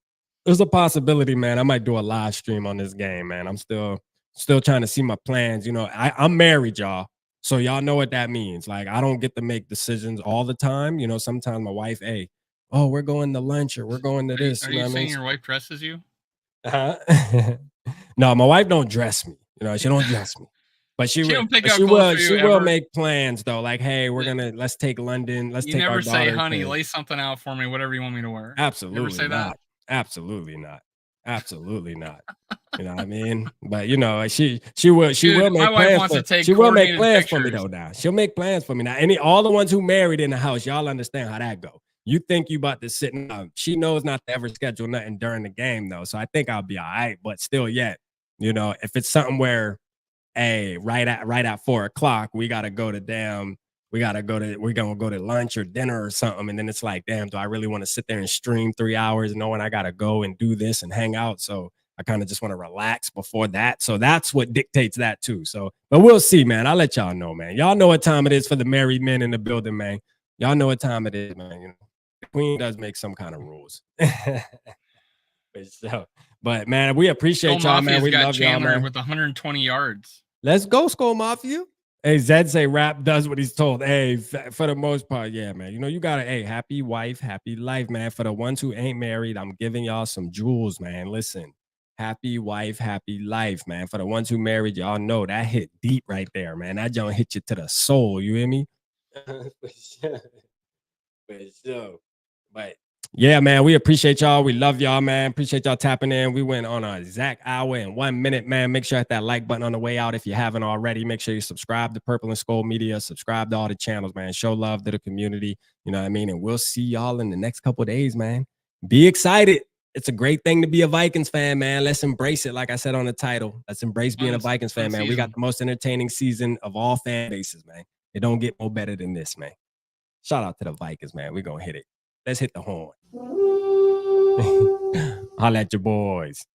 there's a possibility, man. I might do a live stream on this game, man. I'm still trying to see my plans. You know, I'm married, y'all. So y'all know what that means. Like, I don't get to make decisions all the time. You know, sometimes my wife, hey, oh, we're going to lunch or we're going to this. Are you saying your wife dresses you? No, my wife don't dress me. You know, she don't dress me. But she will make plans though. Like, hey, let's take London. Let's take our daughter. You never say, honey, lay something out for me, whatever you want me to wear. Absolutely never say not. That? Absolutely not. Absolutely not. You know what I mean? But you know, she will make plans. She will make plans for me though. Now she'll make plans for me now. All the ones who married in the house, y'all understand how that go. You think you about to sit and she knows not to ever schedule nothing during the game though. So I think I'll be all right. But still, yet, you know, if it's something where, hey, right at 4 o'clock, we're gonna go to lunch or dinner or something. And then it's like, damn, do I really want to sit there and stream 3 hours knowing I gotta go and do this and hang out? So I kind of just want to relax before that. So that's what dictates that too. So, but we'll see, man. I'll let y'all know, man. Y'all know what time it is for the married men in the building, man. Y'all know what time it is, man. You know, the queen does make some kind of rules. But man, we appreciate y'all, man. We love y'all, man. With 120 yards. Let's go, Skol Mafia. Hey, Zed say rap does what he's told. Hey, for the most part, yeah, man. You know, you gotta, hey, happy wife, happy life, man. For the ones who ain't married, I'm giving y'all some jewels, man. Listen, happy wife, happy life, man. For the ones who married, y'all know that hit deep right there, man. That joint hit you to the soul. You hear me? But yeah, man, we appreciate y'all. We love y'all, man. Appreciate y'all tapping in. We went on an exact hour and 1 minute, man. Make sure you hit that like button on the way out if you haven't already. Make sure you subscribe to Purple and SKOL Media. Subscribe to all the channels, man. Show love to the community. You know what I mean? And we'll see y'all in the next couple of days, man. Be excited. It's a great thing to be a Vikings fan, man. Let's embrace it. Like I said on the title, let's embrace being a Vikings fan, man. We got the most entertaining season of all fan bases, man. It don't get no better than this, man. Shout out to the Vikings, man. We're going to hit it. Let's hit the horn. Holla at your boys.